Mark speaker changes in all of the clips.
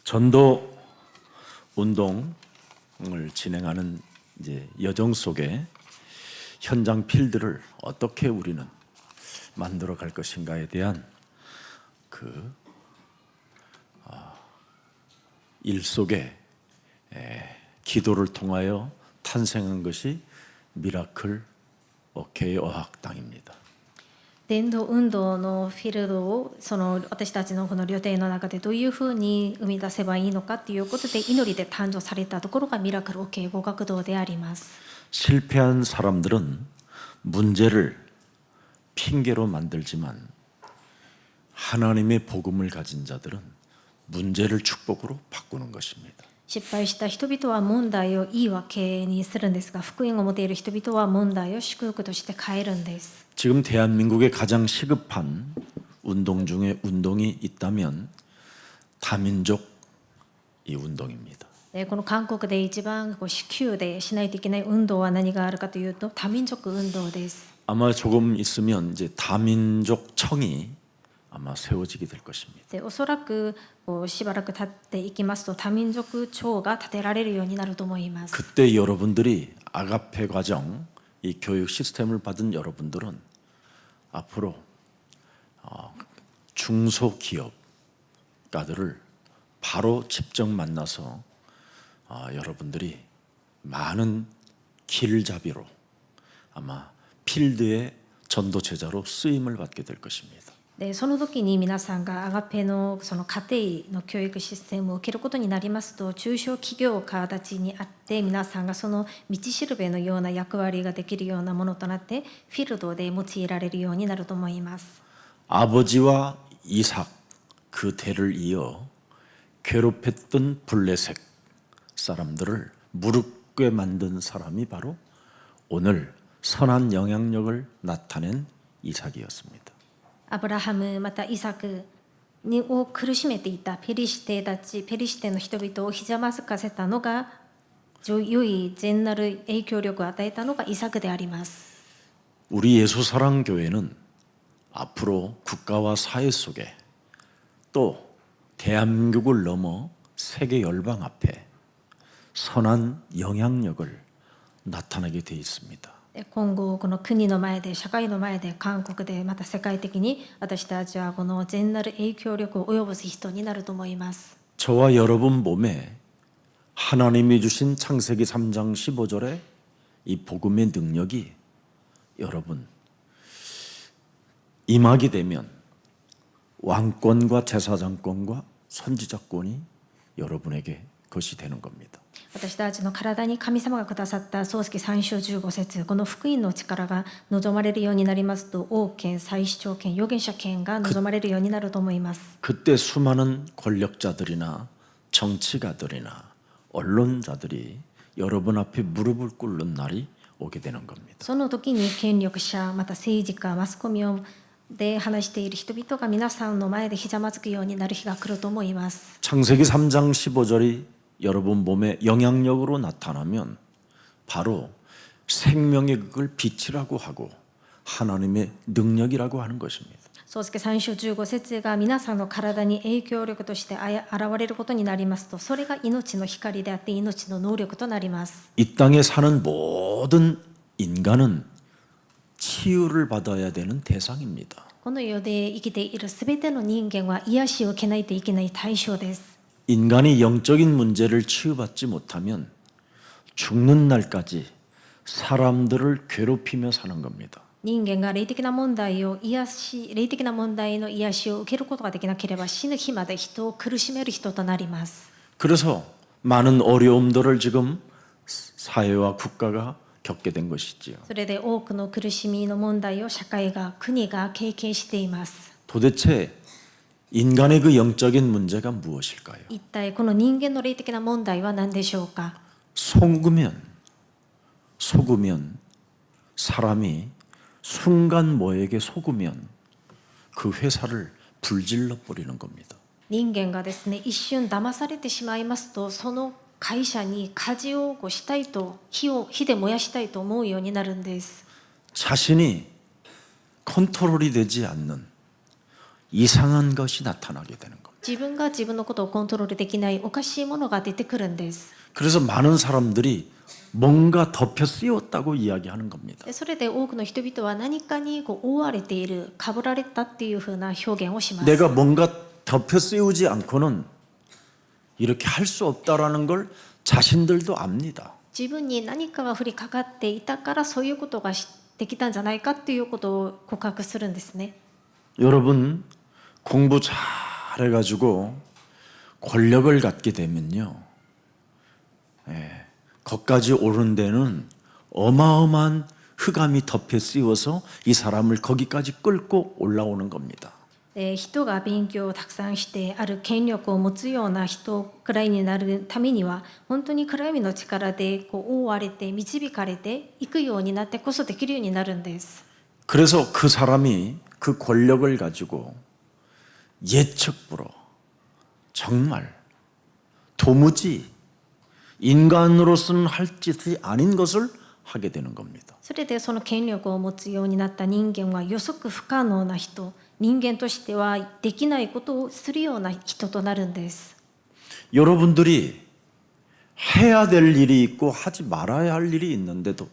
Speaker 1: 전도 운동을 진행하는 이제 여정 속에 현장 필드를 어떻게 우리는 만들어 갈 것인가에 대한 일 속에 기도를 통하여 탄생한 것이 미라클 오케이 어학당입니다.
Speaker 2: 伝道運動のフィールドを私たちのこの旅程の中でどういうふうに生み出せばいいのかということで祈りで誕生されたところがミラクル敬語学堂であります。
Speaker 1: 실패한 사람들은 문제를 핑계로 만들지만 하나님의 복음을 가진 자들은 문제를 축복으로 바꾸는 것입니다.
Speaker 2: 失敗した人々は問題を言い訳にするんですが、福音を持っている人々は問題を祝福として変えるんです。
Speaker 1: 지금 대한민국에 가장 시급한 운동 중에 운동이 있다면 다민족 이 운동입니다.
Speaker 2: この韓国で一番至急でしないといけない運動は何があるかというと多民族運動です。
Speaker 1: 아마 조금 있으면 이제 다민족청이 아마 세워지게 될 것입니다.
Speaker 2: でおそらくしばらく経っていきますと多民族庁が建てられるようになると思います。
Speaker 1: 그때 여러분들이 아가페 과정 이 교육 시스템을 받은 여러분들은 앞으로 중소기업가들을 바로 직접 만나서 여러분들이 많은 길잡이로 아마 필드의 전도 제자로 쓰임을 받게 될 것입니다.
Speaker 2: でその時に皆さんがアガペのその家庭の教育システムを受けることになりますと、中小企業家たちにあって皆さんがその道しるべのような役割ができるようなものとなってフィールドで用いられるようになると思います。
Speaker 1: 아버지와 이삭 그 대를 이어 괴롭혔던 블레셋 사람들을 무릎 꿇게 만든 사람이 바로 오늘 선한 영향력을 나타낸 이삭이었습니다.
Speaker 2: アブラハムまたイサクを苦しめていたペリシテの人々をひざまずかせたのが良い善なる影響力を与えたのがイサクであります。
Speaker 1: 우리 예수사랑교회는 앞으로 국가와 사회 속에 또 대한민국을 넘어 세계 열방 앞에 선한 영향력을 나타내게 돼 있습니다.
Speaker 2: 今後この国の前で社会の前で韓国でまた世界的に私たちはこの善なる影響力を及ぼす人になると思います。
Speaker 1: 저와 여러분 몸에 하나님이 주신 창세기 3장 15절의 이 복음의 능력이 여러분 임하게 되면 왕권과 제사장권과 선지자권이 여러분에게 것이 되는 겁니다.
Speaker 2: 私たちの体に神様がくださった創世記3章15節、この福音の力が望まれるようになりますと、王権、祭司長権、預言者権が望まれるようになると思います。
Speaker 1: 그때 수많은 권력자들이나 정치가들이나 언론자들이 여러분 앞에 무릎을 꿇는 날이 오게 되는 겁니다.
Speaker 2: その時に権力者、また政治家、マスコミで話している人々が皆さんの前でひざまずくようになる日が来ると思います。
Speaker 1: 창세기 3장 15절이 여러분 몸에 영향력으로 나타나면 바로 생명의 그걸 빛이라고 하고 하나님의 능력이라고 하는 것입니다.
Speaker 2: 創世記3章15節が皆さんの体に影響力として現れることになりますと、それが命の光であって命の能力となります。
Speaker 1: 이 땅에 사는 모든 인간은 치유를 받아야 되는 대상입니다.
Speaker 2: この世で生きているすべての人間は癒しを受けないといけない対象です。
Speaker 1: 인간이 영적인 문제를 치유받지 못하면 죽는 날까지 사람들을 괴롭히며 사는 겁니다.
Speaker 2: 人間が霊的な問題の癒しを受けることができなければ死ぬ日まで人を苦しめる人となります。
Speaker 1: 그래서 많은 어려움들을 지금 사회와 국가가 겪게 된 것이지요.
Speaker 2: それで多くの苦しみの問題を社会が国が経験しています。
Speaker 1: 도대체 인간의 그 영적인 문제가 무엇일까요?
Speaker 2: 一体この人間の霊的な問題は何でしょうか。
Speaker 1: 속으면 사람이 순간 뭐에게 속으면 그 회사를 불질러 버리는 겁니다.
Speaker 2: 人間がですね、一瞬騙されてしまいますと、その会社に火事をしたいと、火で燃やしたいと思うようになるんです。
Speaker 1: 자신이 컨트롤이 되지 않는 이상한 것이 나타나게 되는 겁니다.
Speaker 2: 自分が自分のことをコントロールできないおかしいものが出てくるんです。
Speaker 1: 그래서 많은 사람들이 뭔가 덮여 씌웠다고 이야기하는 겁니다.
Speaker 2: でそれで多くの人々は何かにこう覆われている、かぶられたっていうふうな表現をします。
Speaker 1: 내가 뭔가 덮여 씌우지 않고는 이렇게 할 수 없다라는 걸 자신들도 압니다.
Speaker 2: 自分に何かが降りかかっていたからそういうことができたんじゃないかっていうことを告白するんですね。
Speaker 1: 여러분 공부 잘 해가지고 권력을 갖게 되면요, 거기까지 오른 데는 어마어마한 흑암이 덮여 씌워서 이 사람을 거기까지 끌고 올라오는 겁니다.
Speaker 2: 人が勉強をたくさんしてある権力を持つような人くらいになるためには本当に暗闇の力でこう覆われて導かれていくようになってこそできるようになるんです。
Speaker 1: 그래서 그 사람이 그 권력을 가지고 예측불허 정말 도무지 인간으로서는 할 짓이 아닌 것을 하게 되는 겁니다.
Speaker 2: それでその権力を持つようになった人間は予測不可能な人、人間としてはできないことをするような人となるんです。
Speaker 1: 여러분들이 해야 될 일이 있고 하지 말아야 할 일이 있는데도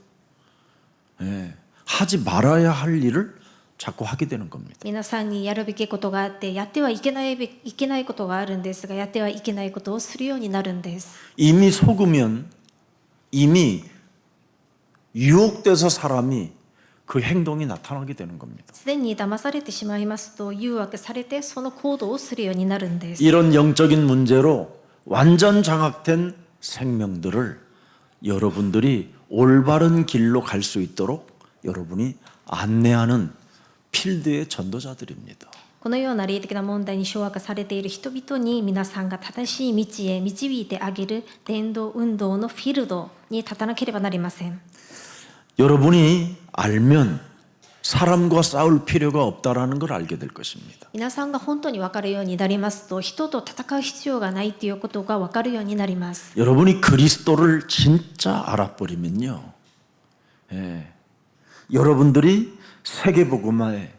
Speaker 1: 하지 말아야 할 일을 자꾸 하게 되는 겁니다.
Speaker 2: 皆さんにやるべきことがあってやってはいけないことがあるんですが、やってはいけないことをするようになるんです。
Speaker 1: 이미 속으면 이미 유혹돼서 사람이 그 행동이 나타나게 되는 겁니다.
Speaker 2: すでに騙されてしまいますと誘惑されてその行動をするようになるんです。
Speaker 1: 이런 영적인 문제로 완전 장악된 생명들을 여러분들이 올바른 길로 갈 수 있도록 여러분이 안내하는 필드의 전도자들입니다.
Speaker 2: このような霊的な問題に掌握されている人々に皆さんが正しい道へ導いてあげる伝道運動のフィールドに立たなければなりません。
Speaker 1: 여러분이 알면 사람과 싸울 필요가 없다라는 걸 알게 될 것입니다.
Speaker 2: 皆さんが本当に分かるようになりますと人と戦う必要がないということが分かるようになります。
Speaker 1: 여러분이 그리스도를 진짜 알아버리면요, 여러분들이 세계복음화의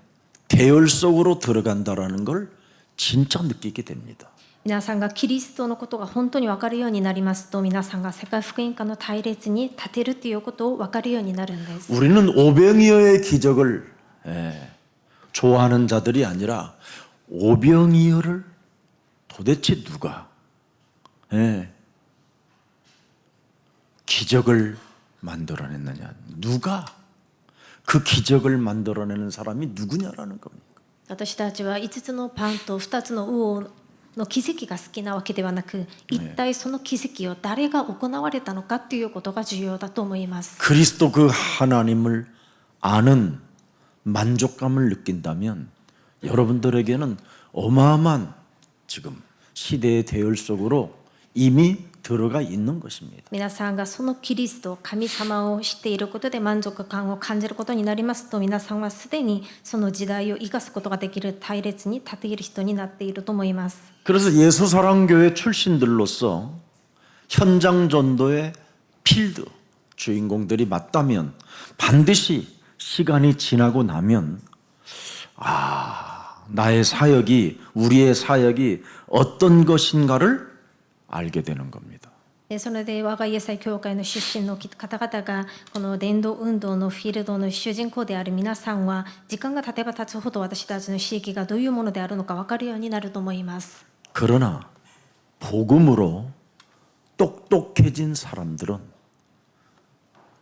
Speaker 1: 계열 속으로 들어간다라는 걸 진짜 느끼게 됩니다.
Speaker 2: 皆さんがキリストのことが本当に分かるようになりますと皆さんが世界福音化の隊列に立てるということを分かるようになるんです。
Speaker 1: 우리는 오병이어의 기적을 좋아하는 자들이 아니라 오병이어를 도대체 누가 기적을 만들어냈느냐, 누가 그 기적을 만들어내는 사람이 누구냐라는 겁니다.
Speaker 2: 私たちは5つのパンと2つの魚の奇跡が好きなわけではなく、一体その奇跡を誰が行われたのかということが重要だと思います。
Speaker 1: 그리스도 그 하나님을 아는 만족감을 느낀다면 여러분들에게는 어마어마한 지금 시대의 대열 속으로 이미 들어가 있는 것입니다.
Speaker 2: 皆さんがそのキリスト、神様を知っていることで満足感を感じることになりますと、皆さんはすでにその時代を生かすことができる隊列に立っている人になっていると思います。
Speaker 1: 그래서 예수사랑교회 출신들로서 현장 전도의 필드 주인공들이 맞다면 반드시 시간이 지나고 나면 나의 사역이, 우리의 사역이 어떤 것인가를 알게 되는 겁니다.
Speaker 2: それで我が家祭教会の出身の方々がこの伝道運動のフィールドの主人公である皆さんは時間が経てば経つほど私たちの地域がどういうものであるのか分かるようになると思います。
Speaker 1: 그러나 복음으로 똑똑해진 사람들은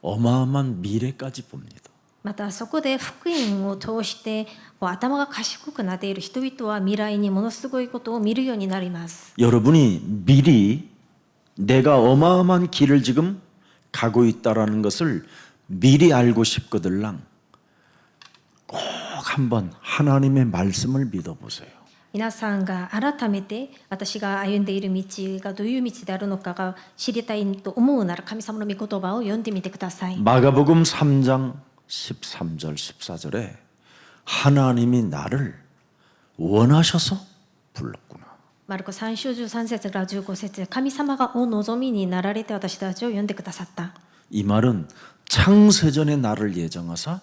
Speaker 1: 어마어마한 미래까지 봅니다.
Speaker 2: またそこで福音を通して頭が賢くなっている人々は未来にものすごいことを見るようになります。
Speaker 1: 여러분이 미리 내가 어마어마한 길을 지금 가고 있다라는 것을 미리 알고 싶거들랑 꼭 한번 하나님의 말씀을 믿어보세요.
Speaker 2: 皆さんが改めて私が歩んでいる道がどういう道であるのかが知りたいと思うなら神様の御言葉を読んでみてください。
Speaker 1: 마가복음 3장 13절 14절에 하나님이 나를 원하셔서 불렀구나.
Speaker 2: マルコ3章13節から15節、神様がお望みになられて私たちを呼んでくださった。
Speaker 1: 이 말은 창세전에 나를 예정하사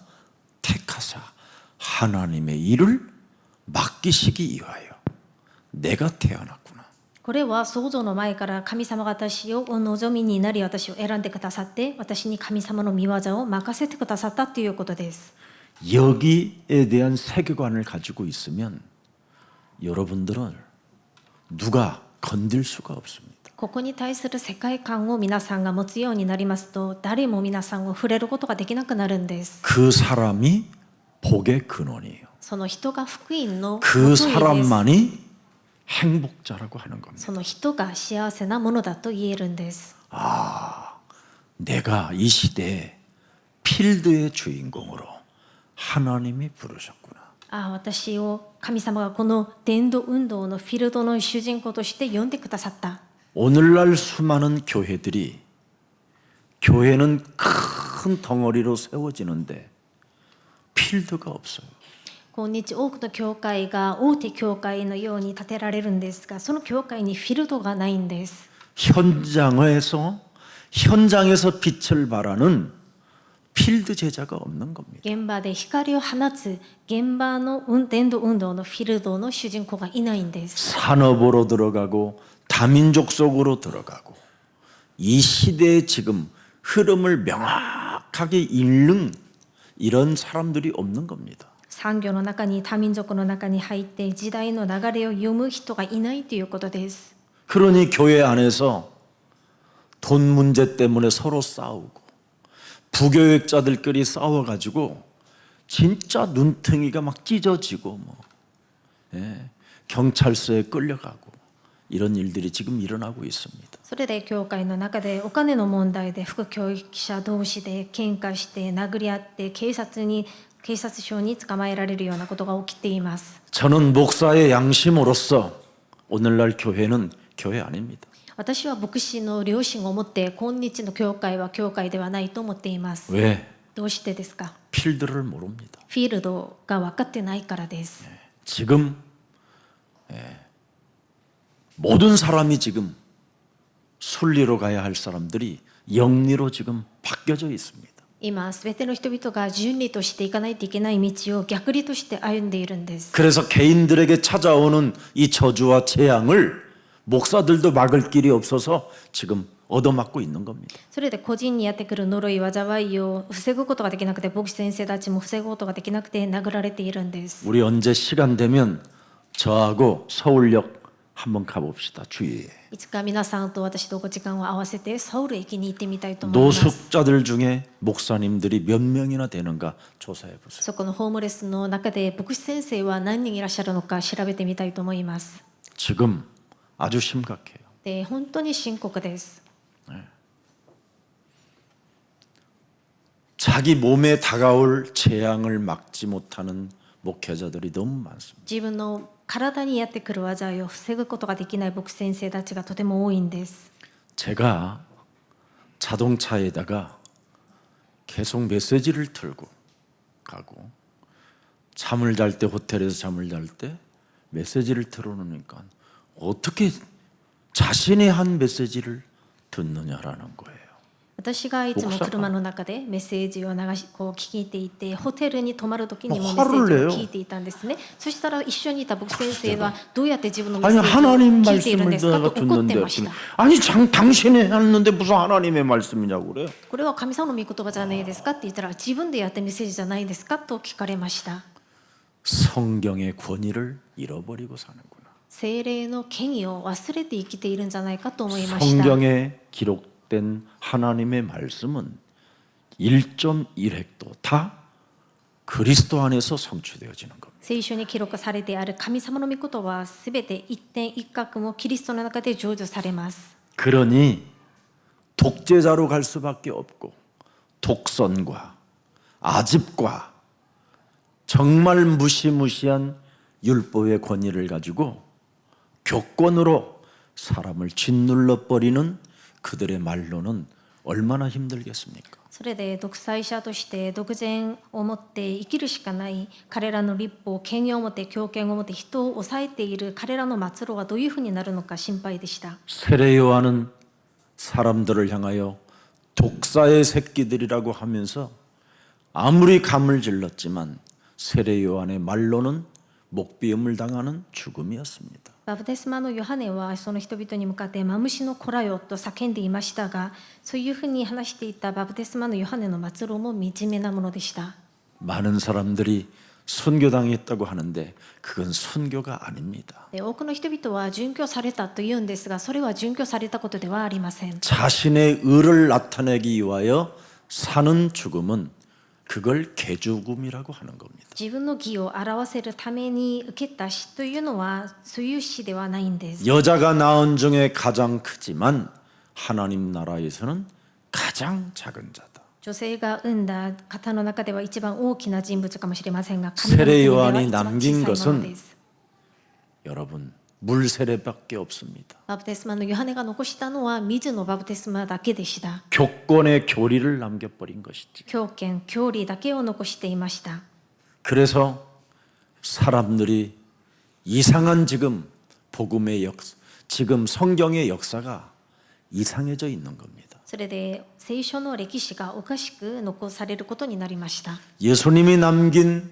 Speaker 1: 택하사 하나님의 일을 맡기시기 위하여 내가 태어났구나.
Speaker 2: これは創造の前から神様が私をお望みになり私を選んでくださって私に神様の御業を任せてくださったということです。
Speaker 1: 여기에 대한 세계관을 가지고 있으면 여러분들은 누가 건들 수가 없습니다.
Speaker 2: ここに対する世界観を皆さんが持つようになりますと誰も皆さんを触れることができなくなるんです。
Speaker 1: 그 사람이 복의 근원이에요.
Speaker 2: その人が福音の
Speaker 1: 그
Speaker 2: 元にです。
Speaker 1: 사람만이 행복자라고 하는 겁니다.
Speaker 2: その人が幸せなものだと言えるんです。
Speaker 1: 내가 이 시대에 필드의 주인공으로 하나님이 부르셨구나.
Speaker 2: 私を神様がこの伝道運動のフィールドの主人公として呼んでくださった。
Speaker 1: 오늘날 수많은 교회들이 교회는 큰 덩어리로 세워지는데 필드가 없어요.
Speaker 2: 今日多くの教会が大手教会のように建てられるんですがその教会にフィールドがないんです。
Speaker 1: 현장에서 빛을 발하는 필드 제자가 없는 겁니다.
Speaker 2: 現場で光を放つ現場の伝道運動のフィールドの主人公がいないんです。
Speaker 1: 산업으로 들어가고 다민족 속으로 들어가고 이 시대의 지금 흐름을 명확하게 읽는 이런 사람들이 없는 겁니다.
Speaker 2: 産業の中に多民族の中に入って時代の流れを読む人がいないということです。
Speaker 1: 그러니 교회 안에서 돈 문제 때문에 서로 싸우고 부교육자들끼리 싸워가지고 진짜 눈탱이가 막 찢어지고 경찰서에 끌려가고 이런 일들이 지금 일어나고 있습니다.
Speaker 2: それで教会の中でお金の問題で副教育者同士で喧嘩して殴り合って警察署に捕まえられるようなことが起きています。
Speaker 1: 저는 목사의 양심으로서 오늘날 교회는 교회 아닙니다.
Speaker 2: 私は牧師の良心を持って今日の教会は教会ではないと思っています。
Speaker 1: 왜?
Speaker 2: どうしてですか？
Speaker 1: 필드를 모릅니다.
Speaker 2: フィールドが分かってないからです。
Speaker 1: 지금 모든 사람이 지금 순리로 가야 할 사람들이 영리로 지금 바뀌어져 있습니다.
Speaker 2: 今すべての人々が順理としていかないといけない道を逆理として歩んでいるんです。
Speaker 1: 그래서 개인들에게 찾아오는 이 저주와 재앙을 목사들도 막을 길이 없어서 지금 얻어맞고 있는 겁니다.
Speaker 2: それで個人にやってくる呪い災いを防ぐことができなくて牧師先生たちも防ぐことができなくて殴られているんです。
Speaker 1: 우리 언제 시간 되면 저하고 서울역 한번 가봅시다. 주위에.
Speaker 2: いつか皆さんと私とご時間を合わせてソウル駅に行ってみたいと思います。
Speaker 1: 노숙자들 중에 목사님들이 몇 명이나 되는가 조사해 보세요.
Speaker 2: そこのホームレスの中で牧師先生は何人いらっしゃるのか調べてみたいと思います。
Speaker 1: 지금 아주 심각해요.
Speaker 2: で本当に深刻です。
Speaker 1: 자기 몸에 다가올 재앙을 막지 못하는 목회자들이 너무 많습니다.
Speaker 2: 自分の体にやってくる災いを防ぐことができない牧師先生たちがとても多いんです。
Speaker 1: 제가 자동차에다가 계속 메시지를 틀고 가고 잠을 잘 때 호텔에서 잠을 잘 때 메시지를 틀어놓으니까 어떻게 자신이 한 메시지를 듣느냐라는 거예요.
Speaker 2: 私がいつも車の中でメッセージを聞いていてホテルに泊まる時にもメッセージを聞いていたんですね。そしたら一緒にいた牧師先生はどうやって自分のメッセージを
Speaker 1: 하나님
Speaker 2: 聞いているんですか
Speaker 1: 말씀을
Speaker 2: と怒って
Speaker 1: 듣는데
Speaker 2: ました。
Speaker 1: 아니 당신이 했는데 무슨 하나님의 말씀이냐고 그래요.
Speaker 2: これは神様の御言葉じゃないですかって言ったら自分でやったメッセージじゃないですかと聞かれました。
Speaker 1: 성경의 권위를 잃어버리고 사는구나.
Speaker 2: 聖霊の権威を忘れて生きているんじゃないかと思いました。
Speaker 1: 성경에 기록된 하나님의 말씀은 1.1획도 다 그리스도 안에서 성취되어지는 겁니다.
Speaker 2: 聖書に記録されてある神様の御言葉はすべて一点一角もキリストの中で成就されます。
Speaker 1: 그러니 독재자로 갈 수밖에 없고 독선과 아집과 정말 무시무시한 율법의 권위를 가지고 교권으로 사람을 짓눌러 버리는 그들의 말로는 얼마나 힘들겠습니까?
Speaker 2: それで独裁者として独善を持って生きるしかない彼らの立法、権威を持って強権を持って人を抑えている彼らの末路はどういうふうになるのか心配でした。
Speaker 1: 세례 요한은 사람들을 향하여 독사의 새끼들이라고 하면서 아무리 감을 질렀지만 세례 요한의 말로는 목비음을 당하는 죽음이었습니다.
Speaker 2: バプテスマのヨハネはその人々に向かってマムシの子らよと叫んでいましたが、そういうふうに話していたバプテスマのヨハネの末路も惨めなものでした。
Speaker 1: 많은 사람들이 순교당했다고 하는데 그건 순교가 아닙니다.
Speaker 2: で多くの人々は殉教されたというんですが、それは殉教されたことではありません。
Speaker 1: 자신의 의를 나타내기 위하여 사는 죽음은 그걸 개죽음이라고 하는 겁니다.
Speaker 2: 自分の義を表せるために受けた死というのはそういう死ではないんです。
Speaker 1: 여자가 낳은 중에 가장 크지만 하나님 나라에서는 가장 작은 자다.
Speaker 2: 女性が産んだ方の中では一番大きな人物かもしれませんが、
Speaker 1: 세례
Speaker 2: 神の国
Speaker 1: 요한이
Speaker 2: では一番
Speaker 1: 남긴
Speaker 2: 小さいもの
Speaker 1: 것은
Speaker 2: です。
Speaker 1: 여러분 물 세례밖에 없습니다.
Speaker 2: バプテスマのヨハネが残したのは水のバプテスマだけでした。
Speaker 1: 교권의 교리를 남겨버린 것이지.
Speaker 2: 教権、教理だけを残していました。
Speaker 1: 그래서 사람들이 이상한 지금 복음의 지금 성경의 역사가 이상해져 있는 겁니다.
Speaker 2: それで聖書の歴史がおかしく残されることになりました。
Speaker 1: 예수님이 남긴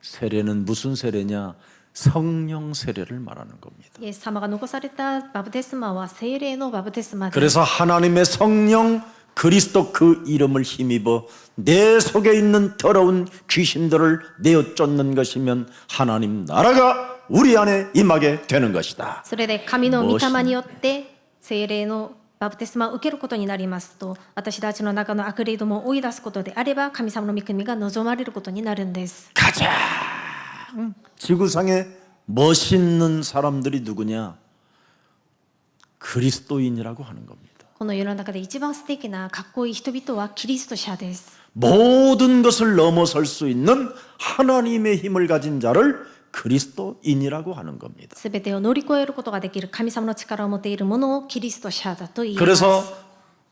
Speaker 1: 세례는 무슨 세례냐? 성령 세례를 말하는 겁니다.
Speaker 2: イエス様が残されたバプテスマは聖霊のバプテスマです。
Speaker 1: 그래서 하나님의 성령 그리스도 그 이름을 힘입어 내 속에 있는 더러운 귀신들을 내어 쫓는 것이면 하나님 나라가 우리 안에 임하게 되는 것이다.
Speaker 2: それで神の御霊によって聖霊のバプテスマを受けることになりますと、私たちの中の悪霊どもを追い出すことであれば神様の御国が望まれることになるんです。
Speaker 1: 가장 지구상에 멋있는 사람들이 누구냐? 그리스도인이라고 하는 겁니다.
Speaker 2: この世の中で一番素敵なかっこいい人々はキリスト者です。
Speaker 1: 모든 것을 넘어설 수 있는 하나님의 힘을 가진 자를 그리스도인이라고 하는 겁니다.
Speaker 2: すべてを乗り越えることができる神様の力を持っているものをキリスト者だと言います。
Speaker 1: 그래서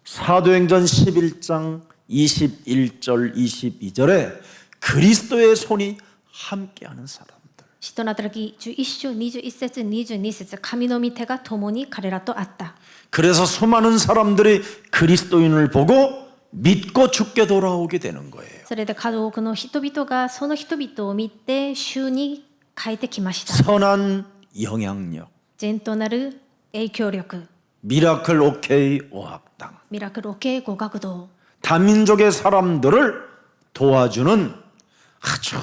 Speaker 1: 사도행전 11장 21절 22절에 그리스도의 손이 함께하는 사람들.
Speaker 2: 使徒の働き11章21節22節、神の御手が共に彼らとあった。
Speaker 1: 그래서 수많은 사람들이 그리스도인을 보고 믿고 죽게 돌아오게 되는 거예요.
Speaker 2: それで数多くの人々がその人々を見て主に変えてきました。
Speaker 1: 선한 영향력,
Speaker 2: 善となる影響力、
Speaker 1: 미라클 오케이 오학당,
Speaker 2: ミラクル系語学堂、
Speaker 1: 다민족의 사람들을 도와주는 아주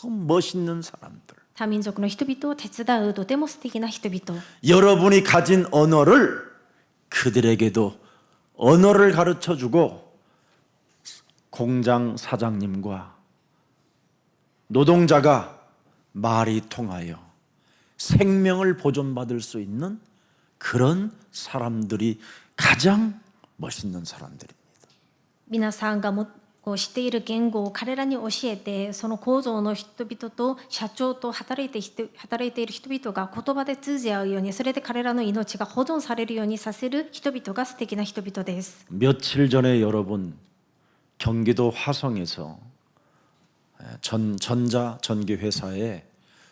Speaker 1: 멋있는 사람들.
Speaker 2: 多民族の人々を手伝うとても素敵な人々。
Speaker 1: 여러분이 가진 언어를 그들에게도 언어를 가르쳐주고 공장 사장님과 노동자가 말이 통하여 생명을 보존받을 수 있는 그런 사람들이 가장 멋있는 사람들입니다.
Speaker 2: 皆さんがこう知っている言語を彼らに教えて、その工場の人々と社長と働いている人々が言葉で通じ合うように、それで彼らの命が保存されるようにさせる人々が素敵な人々です。
Speaker 1: 며칠 전에 여러분 경기도 화성에서 전자 전기 회사에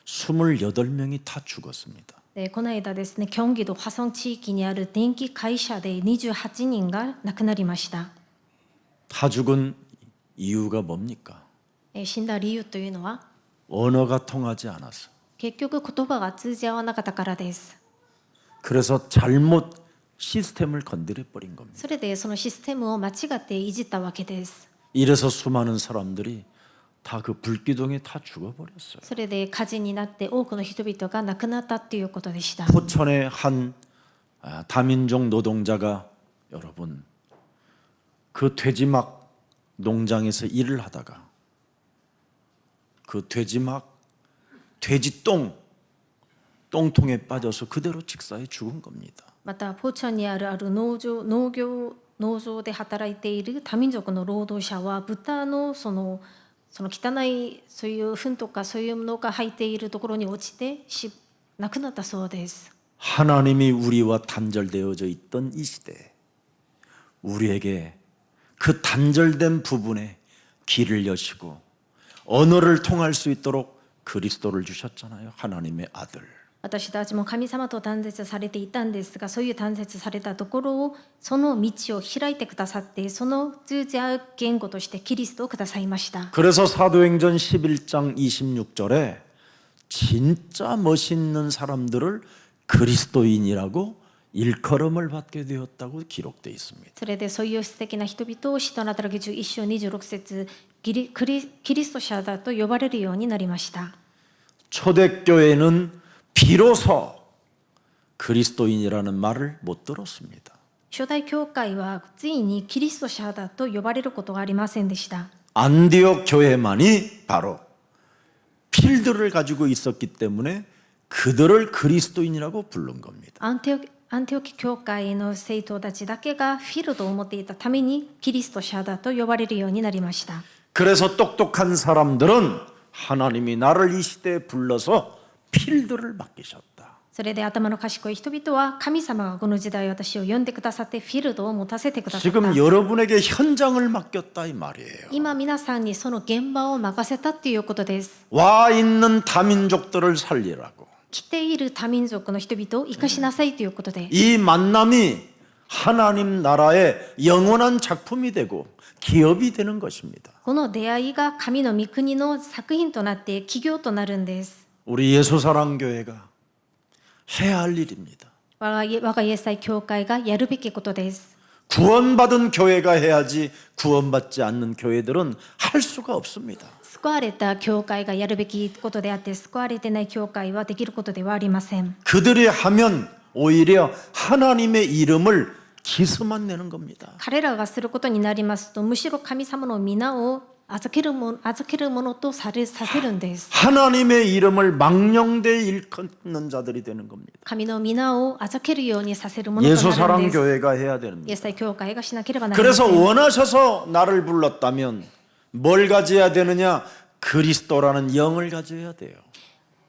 Speaker 1: 28명이 다 죽었습니다.
Speaker 2: でこの間ですね、キョンギ道破損地域にある電気会社で28人が亡くなりました。
Speaker 1: 다 죽은 이유가 뭡니까?
Speaker 2: 死んだ理由というのは、
Speaker 1: 언어가 통하지 않아서.
Speaker 2: 結局言葉が通じ合わなかったからです。
Speaker 1: 그래서 잘못 시스템을 건드려 버린 겁니다.
Speaker 2: それでそのシステムを間違っていじったわけです。
Speaker 1: 이래서 수많은 사람들이 다 그 불기둥에 다 죽어버렸어요.
Speaker 2: それで火事になって多くの人々が亡くなったということでした。
Speaker 1: 포천의 한 다민족 노동자가 여러분 그 돼지막 농장에서 일을 하다가 그 돼지막 똥통에 빠져서 그대로 직사해 죽은 겁니다.
Speaker 2: またポーチョンにある農場で働いている多民族の労働者は豚のその汚いそういう糞とかそういうものが入っているところに落ちて亡くなったそうです。
Speaker 1: 하나님이 우리와 단절되어져 있던 이 시대에 우리에게 그 단절된 부분에 길을 여시고 언어를 통할 수 있도록 그리스도를 주셨잖아요. 하나님의 아들.
Speaker 2: 私たちも神様と断絶されていたんですが、そういう断絶されたところをその道を開いてくださって、その通じ合う言語としてキリストをくださいました。
Speaker 1: 그래서 사도행전 11장 26절에 진짜 멋있는 사람들을 그리스도인이라고 일컬음을 받게 되었다고 기록되어 있습니다.
Speaker 2: それでそういう素敵な人々を使徒の働き11章26節キリスト者だと呼ばれるようになりました。
Speaker 1: 초대교회는 비로소 그리스도인이라는 말을 못 들었습니다.
Speaker 2: 初代教会はついにキリスト者だと呼ばれることがありませんでした。
Speaker 1: 안디옥 교회만이 바로 필드를 가지고 있었기 때문에 그들을 그리스도인이라고 부른 겁니다.
Speaker 2: アンテオキ教会の生徒たちだけがフィールドを持っていたためにキリスト者だと呼ばれるようになりました。
Speaker 1: 그래서 똑똑한 사람들은 하나님이 나를 이 시대에 불러서 필드를 맡기셨다.
Speaker 2: それで頭の賢い人々は神様がこの時代私を呼んでくださってフィールドを持たせてくださった。
Speaker 1: 지금 여러분에게 현장을 맡겼다 이 말이에요.
Speaker 2: 今皆さんにその現場を任せたということです。
Speaker 1: 와 있는 다민족들을 살리라고.
Speaker 2: 来ている多民族の人々を生かしなさいということで、
Speaker 1: 이 만남이 하나님 나라의 영원한 작품이 되고 기업이 되는 것입니다.
Speaker 2: この出会いが神の御国の作品となって企業となるんです。
Speaker 1: 우리 예수사랑교회가 해야 할 일입니다.
Speaker 2: 我がイエス会教会がやるべきことです。
Speaker 1: 구원받은 교회가 해야지 구원받지 않는 교회들은 할 수가 없습니다.
Speaker 2: 救われた教会がやるべきことであって、救われてない教会はできることではありません。
Speaker 1: 그들이 하면 오히려 하나님의 이름을 기스만 내는 겁니다.
Speaker 2: 彼らがすることになりますと、むしろ神様の皆を預けるものとさせるんです。
Speaker 1: 하나님의 이름을 망령되이 일컫는 자들이 되는 겁니다.
Speaker 2: 神の皆を預けるようにさせるものとなるんです。
Speaker 1: 예수사랑교회가 해야 됩니다.
Speaker 2: イエス会教会がしなければなりませ
Speaker 1: 그래서
Speaker 2: ん。
Speaker 1: 원하셔서 나를 불렀다면 뭘 가져야 되느냐? 그리스도라는 영을 가져야 돼요.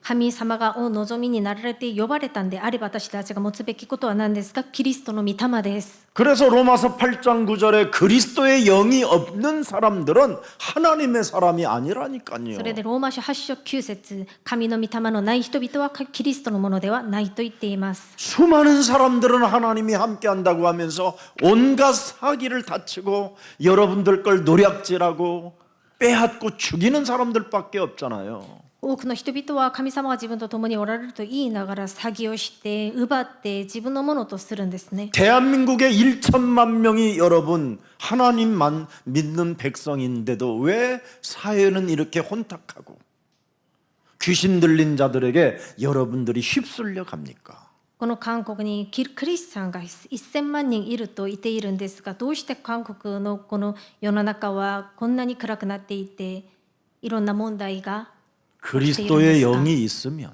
Speaker 2: 神様がお望みになられて呼ばれたんであれば、私たちが持つべきことは何ですか？キリストの御霊です。
Speaker 1: 그래서 로마서 8장 9절에 그리스도의 영이 없는 사람들은 하나님의 사람이 아니라니까요.
Speaker 2: それでローマ書8章9節、神の御霊のない人々はキリストのものではないと言っています。
Speaker 1: 수많은 사람들은 하나님이 함께 한다고 하면서 온갖 사기를 다치고 여러분들 걸 노략질하고 빼앗고 죽이는 사람들밖에 없잖아요.
Speaker 2: 多くの人々は神様が自分と共におられると言いながら詐欺をして奪って自分のものとするんですね。
Speaker 1: 대한민국의 1천만 명이 여러분 하나님만 믿는 백성인데도 왜 사회는 이렇게 혼탁하고 귀신 들린 자들에게 여러분들이 휩쓸려 갑니까?
Speaker 2: この韓国にクリスチャンが1000万人いると言っているんですが、どうして韓国のこの世の中はこんなに暗くなっていて、いろんな問題が
Speaker 1: 그리스도의 영이 있으면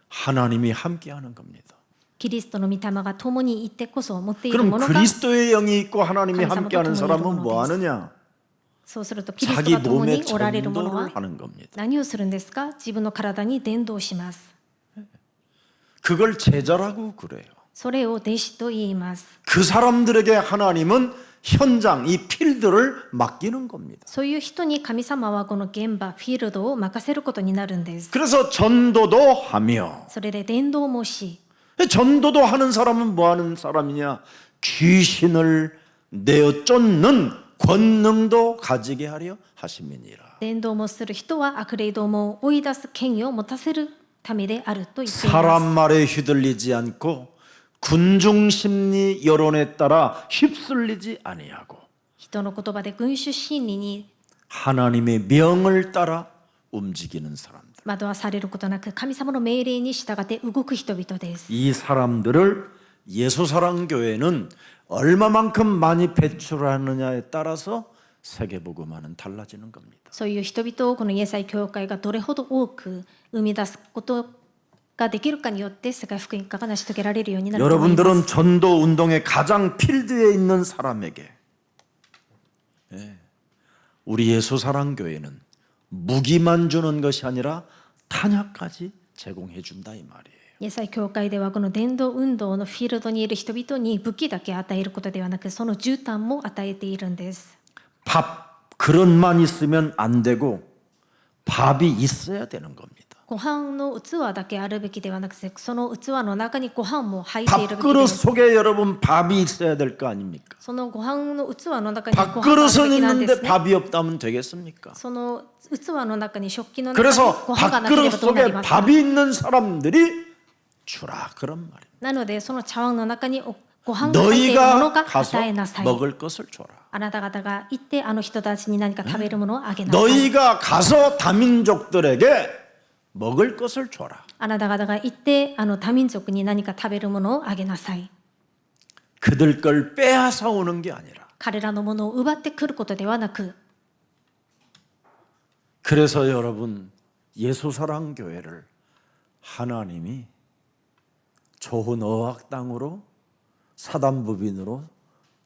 Speaker 1: 하나님이 함께하는 겁니다.
Speaker 2: キリストの御霊が共にいてこそ持っているも
Speaker 1: 그럼
Speaker 2: のが、
Speaker 1: 그리스도의 영이 있고 하나님이
Speaker 2: 감사합니다.
Speaker 1: 함께하는 사람은 뭐
Speaker 2: 동문이로
Speaker 1: 하느냐?
Speaker 2: そうするとキリスト
Speaker 1: 자기
Speaker 2: が共
Speaker 1: 몸에
Speaker 2: におられるものは
Speaker 1: 전도를 하는 겁니다.
Speaker 2: 何をするんですか？自分の体に伝道します。
Speaker 1: 그걸 제자라고 그래요.
Speaker 2: それを弟子と言います。
Speaker 1: 그 사람들에게 하나님은 현장, 이 필드를 맡기는 겁니다.
Speaker 2: そういう人に神様はこの現場、フィールドを任せることになるんです。
Speaker 1: 그래서 전도도 하며
Speaker 2: それで伝道もし、
Speaker 1: 전도도 하는 사람은 뭐 하는 사람이냐? 귀신을 내어 쫓는 권능도 가지게 하려 하심이니라.
Speaker 2: 伝道もする人は悪霊どもを追い出す権威を持たせるためであると言ってい
Speaker 1: 사람
Speaker 2: ます。
Speaker 1: 말에 휘둘리지 않고 군중 심리 여론에 따라 휩쓸리지 아니하고
Speaker 2: 人の言葉で群衆心理に
Speaker 1: 하나님의 명을 따라 움직이는 사람들.
Speaker 2: 惑わされることなく、神様の命令に従って動く人々です。
Speaker 1: 이 사람들을 예수사랑교회는 얼마만큼 많이 배출하느냐에 따라서 세계복음화는 달라지는 겁니다.
Speaker 2: そういう人々をこのイエス会教会がどれほど多く生み出すことができるかによって世界福音化が成し遂げられるようになると思います。
Speaker 1: 여러분들은 전도 운동의 가장 필드에 있는 사람에게 우리 예수사랑교회는 무기만 주는 것이 아니라 탄약까지 제공해 준다 이 말이에요.
Speaker 2: イエス会教会ではこの伝道運動のフィールドにいる人々に武器だけ与えることではなく、その絨毯も与えているんです。
Speaker 1: 밥 그릇만 있으면 안 되고 밥이 있어야 되는 겁니다.
Speaker 2: ご飯の器だけあるべきではなくて、その器の中にご飯も入っているべきで
Speaker 1: 밥그릇
Speaker 2: す。
Speaker 1: 속에 여러분 밥이 있어야 될 거 아닙니까?
Speaker 2: そのご飯の器の中にご飯がある
Speaker 1: 밥그릇은
Speaker 2: べきなんで
Speaker 1: 있는데
Speaker 2: すね。
Speaker 1: 밥이 없다면 되겠습니까?
Speaker 2: その器の中に食器の中に
Speaker 1: 그래서
Speaker 2: ご飯がなけれ
Speaker 1: 밥그릇
Speaker 2: ばどうなり
Speaker 1: 속에
Speaker 2: ますか？
Speaker 1: 밥이 있는 사람들이 주라 그런 말입니다.
Speaker 2: なのでその茶碗の中にご飯が入っているもの
Speaker 1: 너희가
Speaker 2: が
Speaker 1: 가서
Speaker 2: 与えなさい。
Speaker 1: 먹을 것을 줘라.
Speaker 2: あなた方が行ってあの人たちに何か食べるものをあげなさい。
Speaker 1: 너희가 가서 다민족들에게 먹을 것을 줘라.
Speaker 2: あなた方が行ってあの多民族に何か食べるものをあげなさい。
Speaker 1: 그들 걸 빼앗아 오는 게 아니라.
Speaker 2: 彼らのものを奪ってくることではなく、
Speaker 1: 그래서 여러분 예수사랑교회를 하나님이 좋은 어학 땅으로 사단법인으로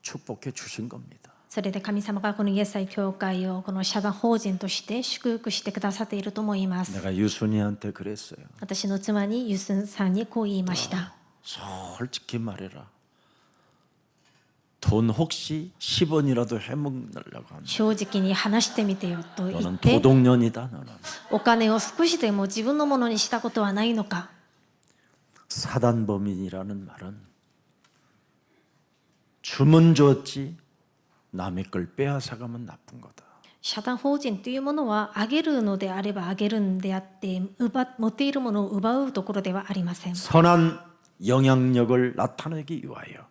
Speaker 1: 축복해 주신 겁니다.
Speaker 2: それで神様がこのイエス会教会をこの社団法人として祝福してくださっていると思います。
Speaker 1: 내가 유순이한테 그랬어요.
Speaker 2: 私の妻にユスンさんにこう言いました。
Speaker 1: 솔직히 말해라. 돈 혹시 10원이라도 해먹으려고 하면
Speaker 2: 正直に話してみてよと言っ
Speaker 1: 너는
Speaker 2: て、
Speaker 1: 도둑년이다 너는.
Speaker 2: お金を少しでも自分のものにしたことはないのか。
Speaker 1: 사단범인이라는 말은 주문 줬지 남의 걸 빼앗아가면 나쁜 거다.
Speaker 2: 社団法人というものはあげるのであればあげるんであって持っているものを奪うところではありません。
Speaker 1: 선한 영향력을 나타내기 위하여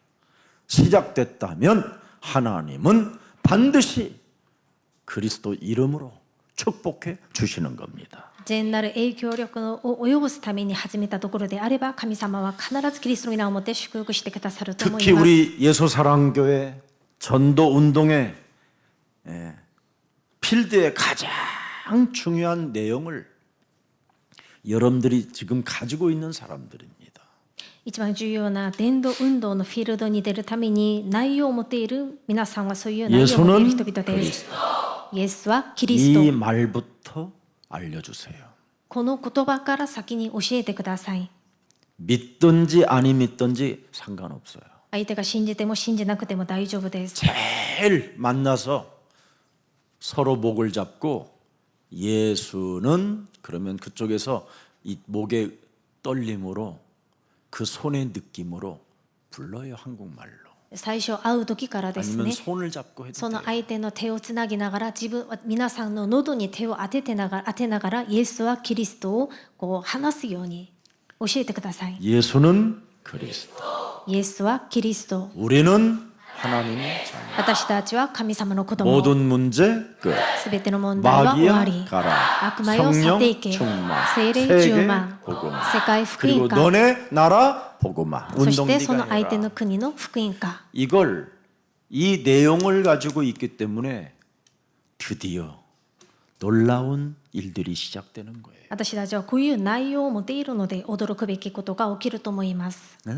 Speaker 1: 시작됐다면 하나님은 반드시 그리스도 이름으로 축복해 주시는 겁니다.
Speaker 2: 善なる影響力を及ぼすために始めたところであれば、神様は必ずキリストの皆をもって祝福してくださると思
Speaker 1: 특히
Speaker 2: います。
Speaker 1: 우리 예수사랑교회 전도 운동의 필드의 가장 중요한 내용을 여러분들이 지금 가지고 있는 사람들입니다.
Speaker 2: 一番重要な伝道運動のフィールドに出るために内容を持っている皆さんはそういう内容を持っている人々です。イエスはキリス
Speaker 1: 이
Speaker 2: ト。
Speaker 1: 말부터 알려주세요.
Speaker 2: この言葉から先に教えてください。
Speaker 1: 믿든지 아니 믿든지 상관없어요.
Speaker 2: 相手が信じても信じなくても大丈夫です。
Speaker 1: 제일 만나서 서로 목을 잡고 예수는 그러면 그쪽에서 이 목의 떨림으로 그 손의 느낌으로 불러요 한국말로.
Speaker 2: 最初会う時からです
Speaker 1: 아니면
Speaker 2: ね。
Speaker 1: 손을 잡고 해도
Speaker 2: その
Speaker 1: 돼요.
Speaker 2: 相手の手をつなぎながら皆さんの喉に手を当てながらイエスはキリストをこう話すように教えてください。
Speaker 1: 예수는 그리스도.
Speaker 2: イエスはキリスト。
Speaker 1: 우리는 하나님의 자녀.
Speaker 2: 私たちは神様の子供。
Speaker 1: 모든 문제 끝.
Speaker 2: すべての問題は終わ
Speaker 1: 마귀야
Speaker 2: り。
Speaker 1: 가라.
Speaker 2: 悪魔よ去っていけ。
Speaker 1: 성령 충만.
Speaker 2: 聖霊
Speaker 1: 세계
Speaker 2: 充満。
Speaker 1: 복음화.
Speaker 2: 世界福
Speaker 1: 그리고
Speaker 2: 音化。
Speaker 1: 너네 나라 복음화.
Speaker 2: そして
Speaker 1: 운동
Speaker 2: その
Speaker 1: 네가
Speaker 2: 相手の
Speaker 1: 해라.
Speaker 2: 国の福音化。
Speaker 1: 이걸 이 내용을 가지고 있기 때문에 드디어 놀라운 일들이 시작되는 거예요.
Speaker 2: 私たちはこういう内容を持っているので驚くべきことが起きると思います。
Speaker 1: 네.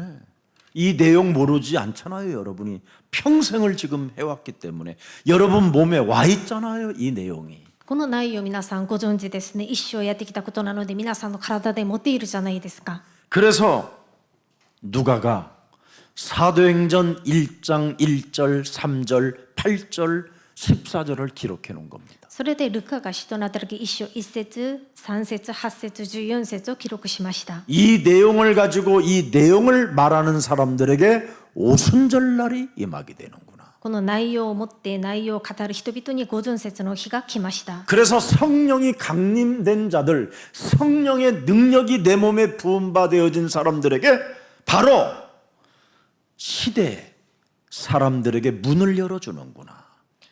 Speaker 1: 이 내용 모르지 않잖아요, 여러분이. 평생을 지금 해왔기 때문에 여러분 몸에 와 있잖아요, 이 내용이.
Speaker 2: この内容皆さんご存知ですね。一生やってきたことなので皆さんの体で持っているじゃないですか。
Speaker 1: 그래서 누가가 사도행전 1장 1절, 3절, 8절, 14절을 기록해 놓은 겁니다.
Speaker 2: それでルカが使徒の働き一章一節、三節、八節、14節を記録しました。
Speaker 1: 이 내용을 가지고 이 내용을 말하는 사람들에게 오순절날이 임하게 되는구나.
Speaker 2: この内容を持って内容を語る人々に五巡節の日が来ました。
Speaker 1: 그래서 성령이 강림된 자들, 성령의 능력이 내 몸에 부음받아진 사람들에게 바로 시대 사람들에게 문을 열어주는구나.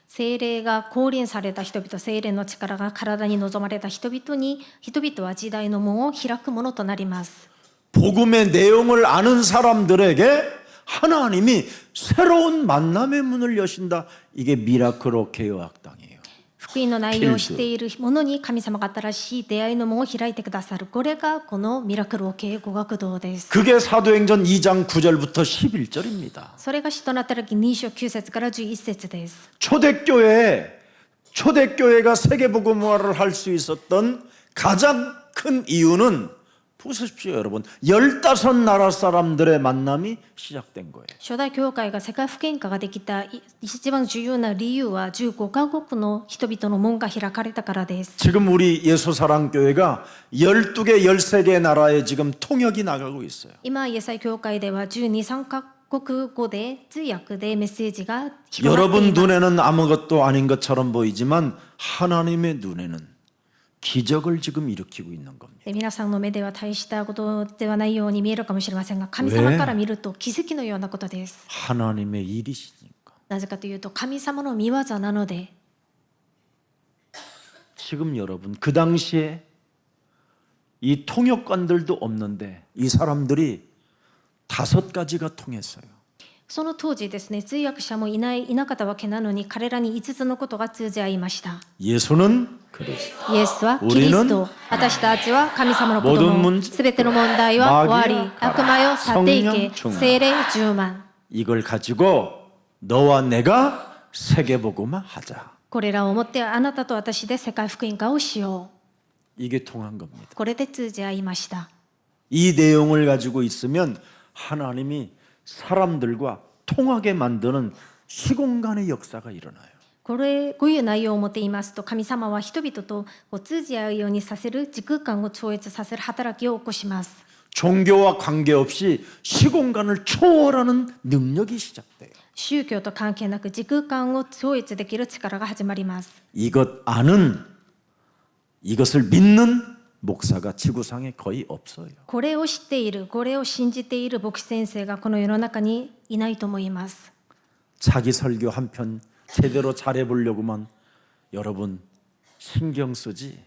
Speaker 2: 聖霊が降臨された人々、聖霊の力が体に望まれた人々に、人々は時代の門を開くものとなります。
Speaker 1: 복음의 내용을 아는 사람들에게 하나님이 새로운 만남의 문을 여신다. 이게 미라클 오케이 학당이에요.
Speaker 2: 福音の内容をしている者に神様が新しい出会いの門を開いてくださる。これがこのミラクルオケ語学堂です。
Speaker 1: 그게 사도행전 2장 9절부터 11절입니다.
Speaker 2: それが使徒の働き2章9節から11節です。
Speaker 1: 초대교회가 세계복음화를 할 수 있었던 가장 큰 이유는 보십시오, 여러분. 15나라 사람들의 만남이 시작된 거예요.
Speaker 2: 初代教会が世界福音化ができた一番重要な理由は15カ国の人々の門が開かれたからです。
Speaker 1: 지금 우리 예수사랑교회가 12개, 13개 나라에 지금 통역이 나가고 있어요.
Speaker 2: 今イエス会教会では12、3カ国語で通訳でメッセージが広がってい
Speaker 1: 여러분
Speaker 2: ます。
Speaker 1: 눈에는 아무것도 아닌 것처럼 보이지만 하나님의 눈에는 기적을 지금 일으키고 있는 겁니다.
Speaker 2: で皆さんの目では大したことではないように見えるかもしれませんが、神様から見ると奇跡のようなことです。
Speaker 1: 하나님의 일이시니까.
Speaker 2: なぜかというと神様の御業なので、
Speaker 1: 지금 여러분 그 당시에 이 통역관들도 없는데 이 사람들이 5가지가 통했어요.
Speaker 2: その当時ですね、通訳者もいなかったわけなのに、彼らに5つのことが通じ合いました。
Speaker 1: 예수는 그리스도.
Speaker 2: イエスはキリスト、私たちは神様の子供、すべての問題は終わり、悪魔よ去っていけ、聖霊10万。
Speaker 1: 이걸 가지고 너와 내가 세계복음화 하자.
Speaker 2: これらをもってあなたと私で世界福音化をしよ
Speaker 1: 이게 통한 겁니다.
Speaker 2: う。これで通じ合いました。
Speaker 1: 이 내용을 가지고 있으면 하나님이 사람들과 통하게 만드는 시공간의 역사가 일어나요.
Speaker 2: こういう内容を持っていますと、神様は人々と通じ合うようにさせる、時空間を超越させる働きを起こします。
Speaker 1: 종교와 관계없이 시공간을 초월하는 능력이 시작돼요.
Speaker 2: 宗教と関係なく時空間を超越できる力が始まります。
Speaker 1: 이것 아는 이것을 믿는 목사가 지구상에 거의 없어요.
Speaker 2: これを知っている、これを信じている牧師先生がこの世の中にいないと思います。
Speaker 1: 자기 설교 한 편 제대로 잘해보려고만 여러분 신경 쓰지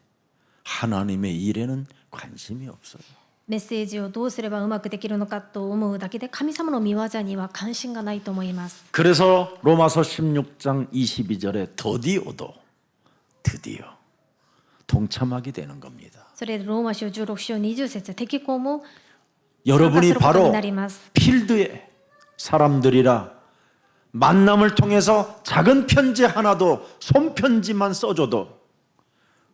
Speaker 1: 하나님의 일에는 관심이 없어요.
Speaker 2: メッセージをどうすればうまくできるのかと思うだけで、神様の御業には関心がないと思います。
Speaker 1: 그래서 로마서 16장 22절에 드디어 동참하게 되는 겁니다.
Speaker 2: それでローマ書16章20節、敵校も
Speaker 1: 여러분이
Speaker 2: 参加することに
Speaker 1: 바로
Speaker 2: なります。
Speaker 1: 필드의 사람들이라 만남을 통해서 작은 편지 하나도 손편지만 써줘도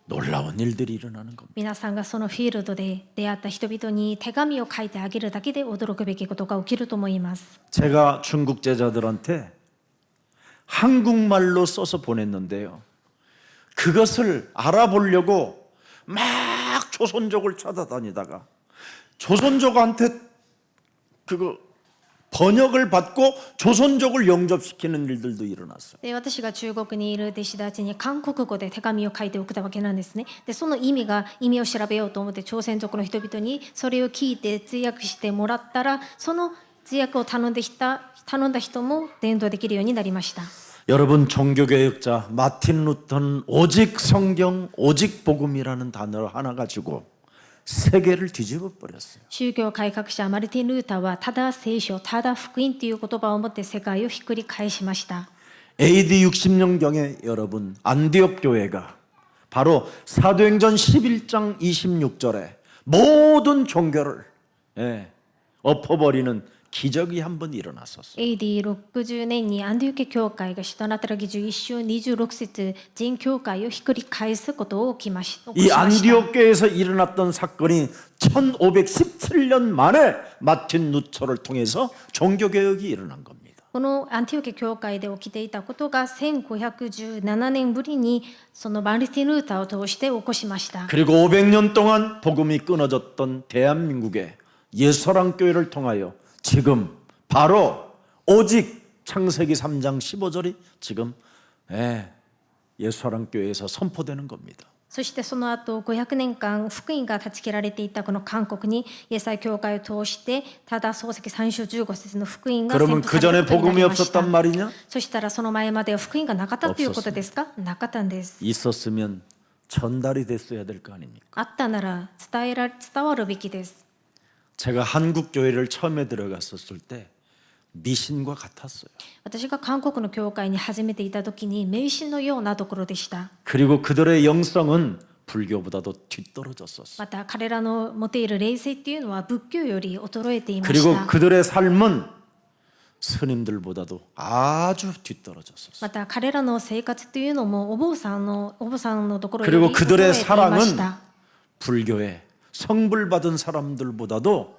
Speaker 1: 놀라운 일들이 일어나는 겁니다.
Speaker 2: 皆さんがそのフィールドで出会った人々に手紙を書いてあげるだけで驚くべきことが起きると思います。
Speaker 1: 제가 중국 제자들한테 한국말로 써서 보냈는데요. 그것을 알아보려고 막 조선족을 찾아다니다가 조선족한테 그거 번역을 받고 조선족을 영접시키는 일들도 일어났어요.
Speaker 2: で私が中国にいる弟子たちに韓国語で手紙を書いて送ったわけなんですね。でその意味を調べようと思って朝鮮族の人々にそれを聞いて通訳してもらったら、その通訳を頼んだ人も伝道できるようになりました。
Speaker 1: 여러분 종교개혁자 마틴 루터는 오직 성경, 오직 복음이라는 단어를 하나 가지고 세계를 뒤집어 버렸어요.
Speaker 2: 宗教改革者マルティン・ルーターはただ聖書、ただ福音という言葉を持って世界をひっくり返しました。
Speaker 1: AD 60년경에 여러분 안디옥 교회가 바로 사도행전 11장 26절에 모든 종교를 엎어버리는 기적이 한번 일어났었어요.
Speaker 2: AD60 年にアンディオケ教会が使徒の働き11章26節、全教会をひっくり返すことを起こしました。
Speaker 1: 이 안디옥 교회에서 일어났던 사건이 1517년 만에 마틴 루터를 통해서 종교개혁이 일어난 겁니다.
Speaker 2: このアンティオケ教会で起きていたことが1517年ぶりにそのマルティン・ルーターを通して起こしました。
Speaker 1: 그리고 500년 동안 복음이 끊어졌던 대한민국의 예서랑 교회를 통하여 지금 바로 오직 창세기 3장 15절이 지금 예서랑 교회에서 선포되는 겁니다.
Speaker 2: そしてその後500年間福音が断ち切られていたこの韓国にイエス会教会を通してただ漱石3章15節の福音が宣
Speaker 1: 그러면
Speaker 2: 布
Speaker 1: 그
Speaker 2: され
Speaker 1: 전에
Speaker 2: ることにな
Speaker 1: 복음이
Speaker 2: りました
Speaker 1: 없었단 말이냐?
Speaker 2: そしたらその前までは福音がなかったということですか？なかったんです。
Speaker 1: 있었으면 전달이 됐어야 될 거 아닙니까?
Speaker 2: あったなら伝わるべきです。
Speaker 1: 제가 한국 교회를 처음에 들어갔었을 때 미신과 같았어요.
Speaker 2: 私が韓国の教会に初めていた時に迷信のようなところでした。
Speaker 1: 그리고 그들의 영성은 불교보다도 뒤떨어졌었어요.
Speaker 2: また彼らの持っている霊性っていうのは仏教より衰えていまし
Speaker 1: 그리고
Speaker 2: た。
Speaker 1: 그들의 삶은 스님들보다도 아주 뒤떨어졌었어요.
Speaker 2: また彼らの生活というのもお坊さんのところより
Speaker 1: 그리고
Speaker 2: 衰え
Speaker 1: 그들의
Speaker 2: ていまし
Speaker 1: 사랑은
Speaker 2: た。
Speaker 1: 불교에 성불 받은 사람들보다도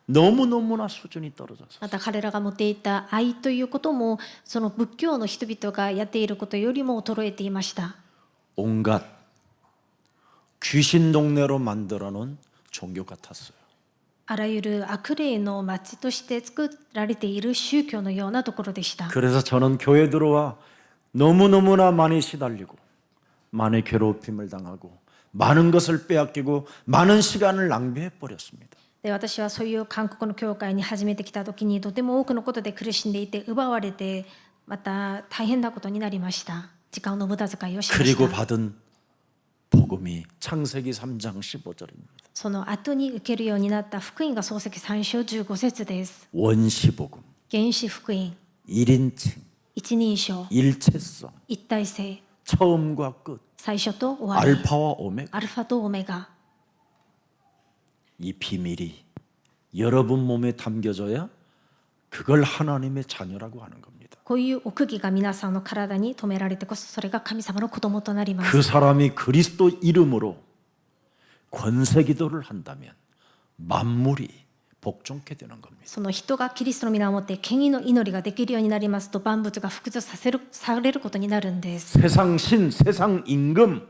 Speaker 1: 너무너무나 수준이 떨어졌어요.
Speaker 2: また彼らが持っていた愛ということもその仏教の人々がやっていることよりも衰えていました。
Speaker 1: 온갖 귀신 동네로 만들어 놓은 종교 같았어요.
Speaker 2: あらゆる悪霊の町として作られている宗教のようなところでした。
Speaker 1: 그래서 저는 교회 들어와 너무너무나 많이 시달리고 많이 괴롭힘을 당하고 많은 것을 빼앗기고 많은 시간을 낭비해 버렸습니다.
Speaker 2: で私はそういう韓国の教会に初めて来た時にとても多くのことで苦しんでいて奪われてまた大変なことになりました。時間の無駄遣いをしまし
Speaker 1: 그리고
Speaker 2: た。
Speaker 1: 받은 복음이 창세기 3장 15절입니다.
Speaker 2: その後に受けるようになった福音が創世記3章15節です。
Speaker 1: 원시복음,
Speaker 2: 原始福音、
Speaker 1: 1인칭,
Speaker 2: 一人称、
Speaker 1: 일체성,
Speaker 2: 一体性、
Speaker 1: 처음과 끝,
Speaker 2: 最初と終わり、
Speaker 1: 알파와 오메가.
Speaker 2: アルファとオメガ。
Speaker 1: 이 비밀이 여러분 몸에 담겨져야 그걸 하나님의 자녀라고 하는 겁니다.
Speaker 2: こういう奥義が皆さんの体に留められてこそそれが神様の子供となります。
Speaker 1: 그 사람이 그리스도 이름으로 권세기도를 한다면 만물이 복종케 되는 겁니다.
Speaker 2: その人がキリストの皆をもって権威の祈りができるようになりますと万物が複雑されることになるんです。
Speaker 1: 세상 신, 세상 임금,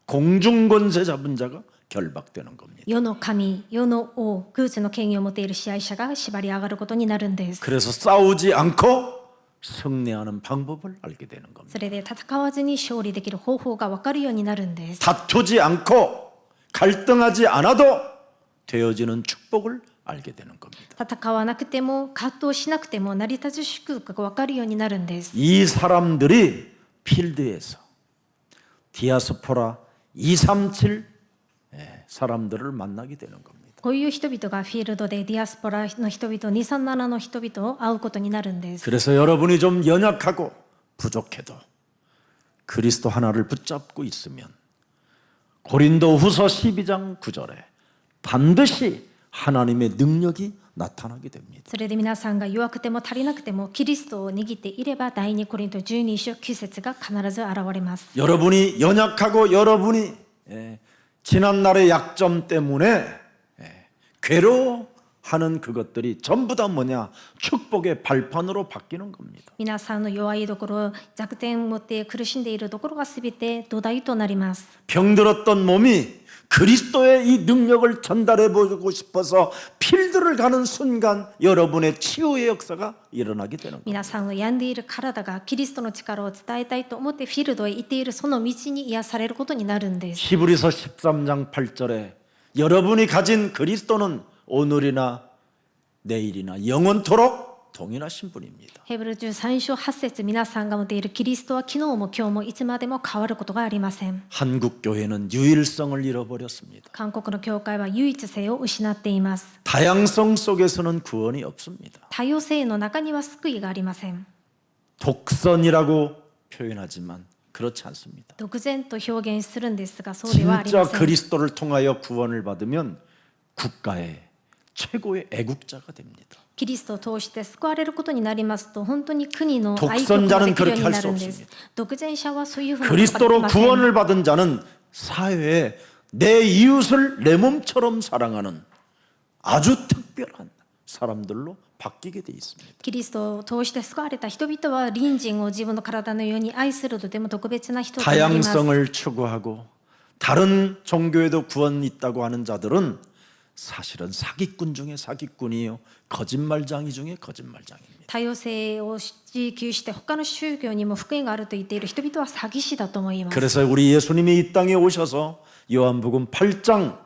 Speaker 1: 공중 권세 잡은 자가 결박되는 겁니다.
Speaker 2: 世の神、世の王、空中の権威を持っている支配者が縛り上がることになるんです。
Speaker 1: 그래서 싸우지 않고 승리하는 방법을 알게 되는 겁니다.
Speaker 2: それで戦わずに勝利できる方法が分かるようになるんです。
Speaker 1: 다투지 않고 갈등하지 않아도 되어지는 축복을 알게 되는 겁니다.
Speaker 2: 戦わなくても葛藤しなくても成り立つ祝福が分かるようになるんです。
Speaker 1: 이 사람들이 필드에서 디아스포라 237 사람들을 만나게 되는 겁니다.
Speaker 2: こういう人々がフィールドでディアスポラの人々、237の人々を会うことになるんです。
Speaker 1: 그래서 여러분이 좀 연약하고 부족해도 그리스도 하나를 붙잡고 있으면 고린도후서 12장 9절에 반드시 하나님의 능력이 나타나게 됩니다.
Speaker 2: それで皆さんが弱くても足りなくてもキリストを握っていれば第2コリント12章9節が必ず現れます。
Speaker 1: 여러분이 연약하고 여러분이 지난날의 약점 때문에 괴로워하는 그것들이 전부 다 뭐냐? 축복의 발판으로 바뀌는 겁니다.
Speaker 2: 皆さんの弱いところ、弱点を持って苦しんでいるところがすべて土台となります。
Speaker 1: 병들었던 몸이 그리스도의 이 능력을 전달해 보고 싶어서 필드를 가는 순간 여러분의 치유의 역사가 일어나게 되는 겁니다.
Speaker 2: 皆さんの病んでいる体がキリストの力を伝えたいと思ってフィールドへ行っているその道に癒されることになるんです。
Speaker 1: 히브리서 13장 8절에 여러분이 가진 그리스도는 오늘이나 내일이나 영원토록 동일하신 분입니다.
Speaker 2: ヘブル13章8節皆さんが持っているキリストは昨日も今日もいつまでも変わることがありません。
Speaker 1: 한국 교회는 유일성을 잃어버렸습니다.
Speaker 2: 韓国の教会は唯一性を失っています。
Speaker 1: 다양성 속에서는 구원이 없습니다.
Speaker 2: 多様性の中には救いがありません。
Speaker 1: 독선이라고 표현하지만 그렇지 않습니다.
Speaker 2: 独善と表現するんですがそうではあり
Speaker 1: 진짜
Speaker 2: ません。
Speaker 1: 그리스도를 통하여 구원을 받으면 국가의 최고의 애국자가 됩니다.
Speaker 2: キリストを通して救われることになりますと本当に国の愛国ができるようになるんです。独善者はそういうふうなことができ
Speaker 1: 그리스도로
Speaker 2: ません。
Speaker 1: 구원을 받은 자는 사회에 내 이웃을 내 몸처럼 사랑하는 아주 특별한 사람들로 바뀌게 돼 있습니다.
Speaker 2: キリストを通して救われた人々は隣人を自分の体のように愛するとても特別な人となります。
Speaker 1: 다양성을 추구하고 다른 종교에도 구원이 있다고 하는 자들은 사실은 사기꾼 중에 사기꾼이요 거짓말장이 중에 거짓말장입니다.
Speaker 2: 多様性を追求して他の宗教にも福音があると言っている人々は詐欺師だと思います。
Speaker 1: 그래서 우리 예수님이 이 땅에 오셔서 요한복음 8장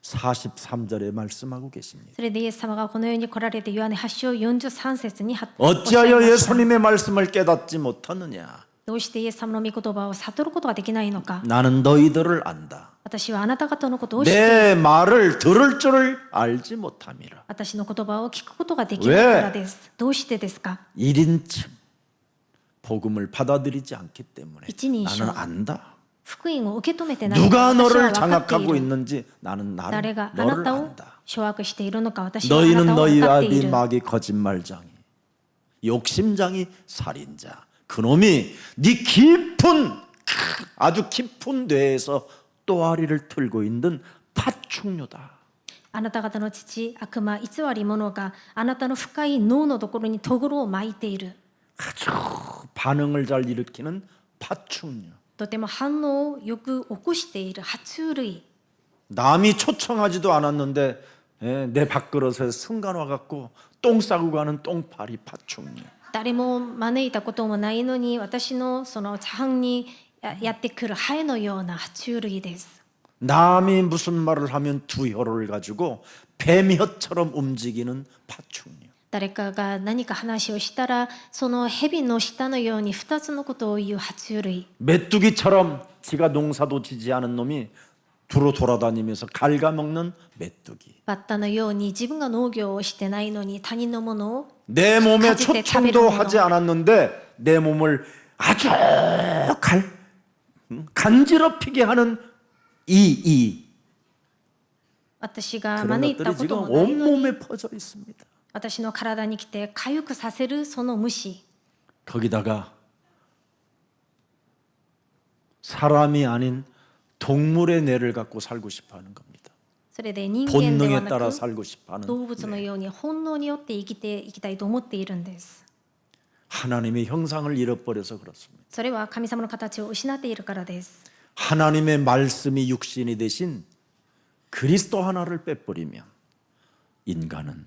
Speaker 1: 43절에 말씀하고 계십니다.
Speaker 2: それでイエス様がこの世に来られてヨハネ8章43節におっしゃい
Speaker 1: 어찌하여
Speaker 2: ました。
Speaker 1: 예수님의 말씀을 깨닫지 못하느냐?
Speaker 2: どうしてイエス様の御言葉を悟ることができないのか。
Speaker 1: 나는 너희들을 안다.
Speaker 2: 私はあなた方のことを知っている。
Speaker 1: 내 말을 들을 줄을 알지 못함이라.
Speaker 2: 私の言葉を聞くことができないからです。どうしてですか。
Speaker 1: 1인칭 복음을 받아들이지 않기 때문에
Speaker 2: 일인칭.
Speaker 1: 나는 안다.
Speaker 2: 福音を受け止めてない。
Speaker 1: 누가
Speaker 2: 私は
Speaker 1: 너를
Speaker 2: 分かってい
Speaker 1: 장악하고
Speaker 2: る。
Speaker 1: 있는지 나는
Speaker 2: 誰
Speaker 1: 나를
Speaker 2: があな
Speaker 1: 너를
Speaker 2: たを
Speaker 1: 안다.
Speaker 2: 掌握しているのか。私はあな
Speaker 1: 너희는
Speaker 2: たを
Speaker 1: 너희
Speaker 2: 分かってい
Speaker 1: 아비
Speaker 2: る。
Speaker 1: 마귀 거짓말장이 욕심장이 살인자 그놈이 네 깊은 아주 깊은 뇌에서 또아리를 틀고 있는 파충류다.
Speaker 2: あなた方の父悪魔偽り者があなたの深い脳のところにとぐろを巻いている。
Speaker 1: 아주 반응을 잘 일으키는 파충류.
Speaker 2: とても反応をよく起こしている爬虫類。
Speaker 1: 남이 초청하지도 않았는데 내 밥그릇에 순간 와갖고 똥 싸고 가는 똥파리 파충류.
Speaker 2: 誰も招いたこともないのに私のその茶飯にやってくるハエのような爬虫類です。
Speaker 1: 남이 무슨 말을 하면 두 혀를 가지고 뱀혀처럼 움직이는 파충류.
Speaker 2: 誰かが何か話をしたらその蛇の舌のように2つのことを言う爬虫類
Speaker 1: 메뚜기처럼 지가 농사도 지지 않은 놈이 두루 돌아다니면서 갉아먹는 메뚜기.
Speaker 2: バッタのように自分が農業をしてないのに他人のものを
Speaker 1: 내 몸에
Speaker 2: 가지때
Speaker 1: 초청도
Speaker 2: 타베르
Speaker 1: 하지 않았는데 내 몸을 아주 간지럽히게 하는 이
Speaker 2: 私が
Speaker 1: 그런
Speaker 2: 招いた
Speaker 1: 것들이
Speaker 2: こと
Speaker 1: 지금
Speaker 2: もないのに
Speaker 1: 온몸에 퍼져 있습니다.
Speaker 2: 私の体に来て痒くさせるその虫
Speaker 1: 거기다가 사람이 아닌 동물의 뇌를 갖고 살고 싶어 하는 겁니다.
Speaker 2: それで人間では
Speaker 1: 본능에
Speaker 2: な
Speaker 1: 따라
Speaker 2: く
Speaker 1: 살고 싶어 하는
Speaker 2: 動物のように本能によって生きていきたいと思っているんです
Speaker 1: 하나님의 형상을 잃어버려서 그렇습니다.
Speaker 2: それは神様の形を失っているからです
Speaker 1: 하나님의 말씀이 육신이 되신 그리스도 하나를 빼버리면 인간은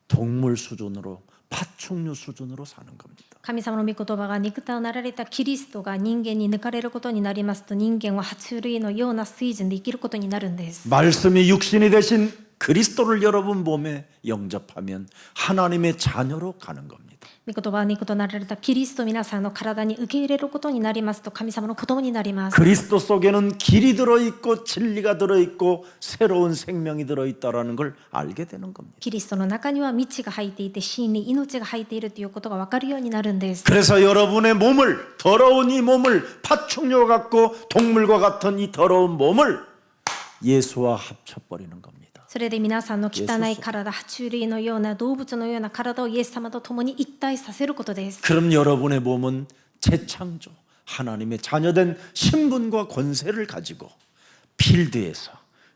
Speaker 1: 동물 수준으로 파충류 수준으로 사는 겁니다.
Speaker 2: 神様の御言葉が肉体をなられたキリストが人間に抜かれることになりますと人間は爬虫類のような水準で生きることになるんです
Speaker 1: 말씀이 육신이 되신 그리스도를 여러분 몸에 영접하면 하나님의 자녀로 가는 겁니다.
Speaker 2: 御言葉は肉となられたキリストを皆さんの体に受け入れることになりますと神様の子供になります
Speaker 1: 그리스도 속에는 길이 들어있고 진리가 들어있고 새로운 생명이 들어있다라는 걸 알게 되는 겁니다.
Speaker 2: キリストの中には道が入っていて真理命が入っているということが分かるようになるんです
Speaker 1: 그래서 여러분의 몸을 더러운 이 몸을 파충류와 같고 동물과 같은 이 더러운 몸을 예수와 합쳐버리는 겁니다.
Speaker 2: それで皆さんの汚い体爬虫類のような動物のような体をイエス様と共に一体させることです
Speaker 1: 그럼 여러분의 몸은 재창조 하나님의 자녀된 신분과 권세를 가지고 필드에서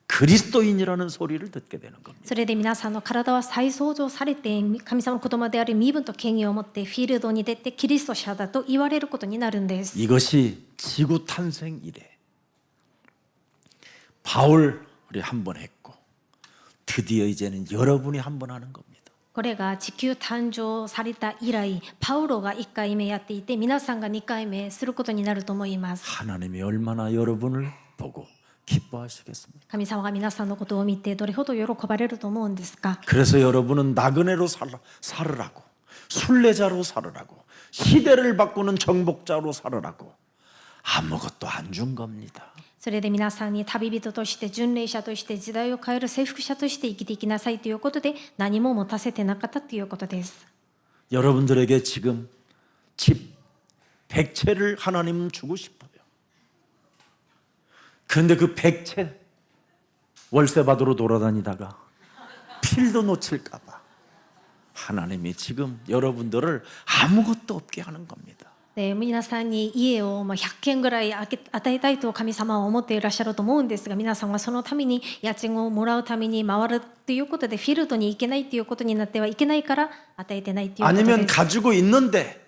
Speaker 1: 그리스도인이라는 소리를 듣게 되는 겁니다.
Speaker 2: それで皆さんの体は再創造されて神様の子供である身分と権威を持ってフィールドに出てキリスト者だと言われることになるんです
Speaker 1: 이것이 지구 탄생 이래 바울이 한 번 했고 드디어 이제는 여러분이 한 번 하는 겁니다.
Speaker 2: これが地球誕生された以来パウロが1回目やっていて皆さんが2回目することになると思います
Speaker 1: 하나님이 얼마나 여러분을 보고 기뻐하시겠습니까?
Speaker 2: 神様が皆さんのことを見てどれほど喜ばれると思うんですか
Speaker 1: 그래서 여러분은 나그네로 살으라고 순례자로 살으라고 시대를 바꾸는 정복자로 살으라고 아무것도 안 준 겁니다.
Speaker 2: それで皆さんに旅人として巡礼者として時代を変える征服者として生きていきなさいということで何も持たせてなかったということです
Speaker 1: 여러분들에게 지금 집 100채를 하나님은 주고 싶어요. 그런데 그 100채 월세 받으러 돌아다니다가 필도 놓칠까 봐 하나님이 지금 여러분들을 아무것도 없게 하는 겁니다.
Speaker 2: で皆さんに家を100軒ぐらい与えたいと神様は思っていらっしゃると思うんですが皆さんはそのために家賃をもらうために回るということでフィールドに行けないということになってはいけないから与えてないということ
Speaker 1: 아니면
Speaker 2: です
Speaker 1: 가지고 있는데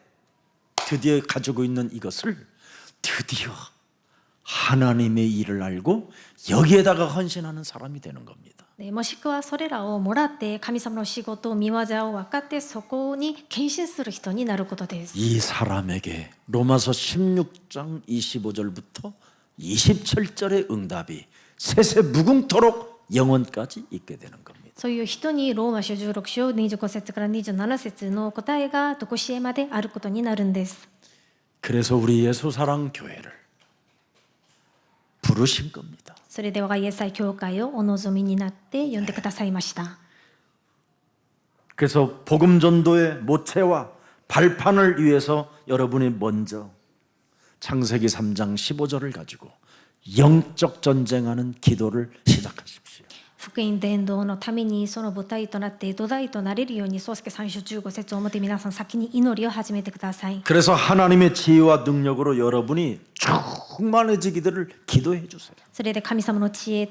Speaker 1: 드디어 가지고 있는 이것을 드디어 하나님의 일을 알고 여기에다가 헌신하는 사람이 되는 겁니다.
Speaker 2: でもしくはそれらをもらって神様の仕事見業を分かってそこに献身する人になることです
Speaker 1: 이 사람에게 로마서 16장 25절부터 27절의 응답이 세세 무궁토록 영원까지 있게 되는 겁니다.
Speaker 2: そういう人にローマ書16章25節から27節の答えがどこしえまであることになるんです
Speaker 1: 그래서 우리 예수사랑 교회를 부르신 겁니다.
Speaker 2: それで我がイエス祭教会をお望みになって呼んでくださいました
Speaker 1: 그래서 복음 전도의 모체와 발판을 위해서 여러분이 먼저 창세기 3장 15절을 가지고 영적 전쟁하는 기도를 시작하십시오.
Speaker 2: 福音伝道のためにその母体となって土台となれるように創世記3章15節をもって皆さん先に祈りを始めてください
Speaker 1: 그래서 하나님의 지혜와 능력으로 여러분이 충만해지기를 기도해 주세요.
Speaker 2: それで神様の知恵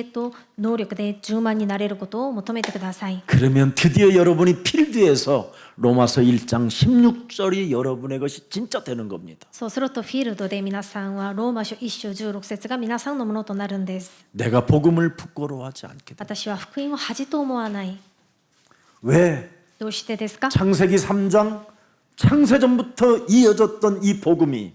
Speaker 2: と能力で充満になれることを求めてください
Speaker 1: 그러면 드디어 여러분이 필드에서 로마서 1장 16절이 여러분의 것이 진짜 되는 겁니다.
Speaker 2: そうするとフィールドで皆さんはローマ書1章16節が皆さんのものとなるんです
Speaker 1: 내가 복음을 부끄러워하지 않게 돼.
Speaker 2: 私は福音を恥と思わない
Speaker 1: 왜?
Speaker 2: どうしてですか
Speaker 1: 창세기 3장 창세전부터 이어졌던 이 복음이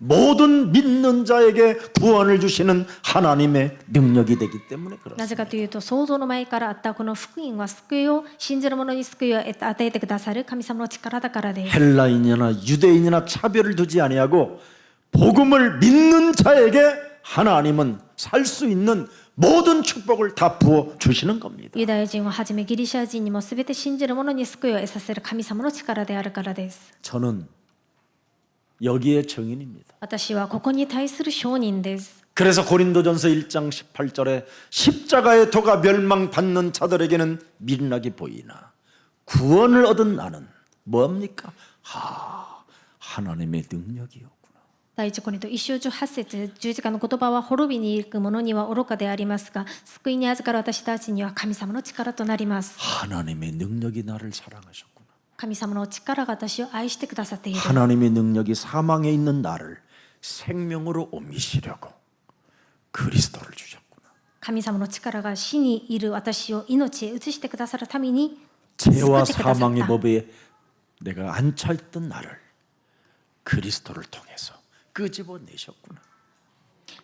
Speaker 1: 모든 믿는 자에게 구원을 주시는 하나님의 능력이 되기 때문에
Speaker 2: なぜか
Speaker 1: 그렇습니다.
Speaker 2: というと、創造の前からあったこの福音は救いを、信じる者に救いを与えてくださる神様の力だからです。
Speaker 1: 헬라인이나 유대인이나 차별을 두지 아니하고 복음을 믿는 자에게 하나님은 살 수 있는 모든 축복을 다 부어 주시는 겁니다.
Speaker 2: ユダヤ人をはじめギリシャ人にも全て信じる者に救いを得させる神様の力であるからです。
Speaker 1: 저는 여기에 증인입니다.
Speaker 2: 私はここに対する証人です。
Speaker 1: 그래서 고린도전서 1장 18절에 십자가의 도가 멸망받는 자들에게는 미련하게 보이나 구원을 얻은 나는 뭐합니까? 하나님의 능력이었구나.
Speaker 2: 第一コリント1章18節、十字架の言葉は滅びに行く者には愚かでありますが、救いに預かる私たちには神様の力となります。
Speaker 1: 하나님의 능력이 나를 사랑하셨구나.
Speaker 2: 神様の力が私を愛してくださっている。
Speaker 1: 하나님의 능력이 사망에 있는 나를 생명으로 옮기시려고 그리스도를 주셨구나.
Speaker 2: 神様の力が死にいる私を命へ移してくださるために救
Speaker 1: 죄와
Speaker 2: ってくださっ
Speaker 1: 사망의
Speaker 2: た。
Speaker 1: 법에 내가 앉혀있던 나를 그리스도를 통해서 끄집어내셨구나.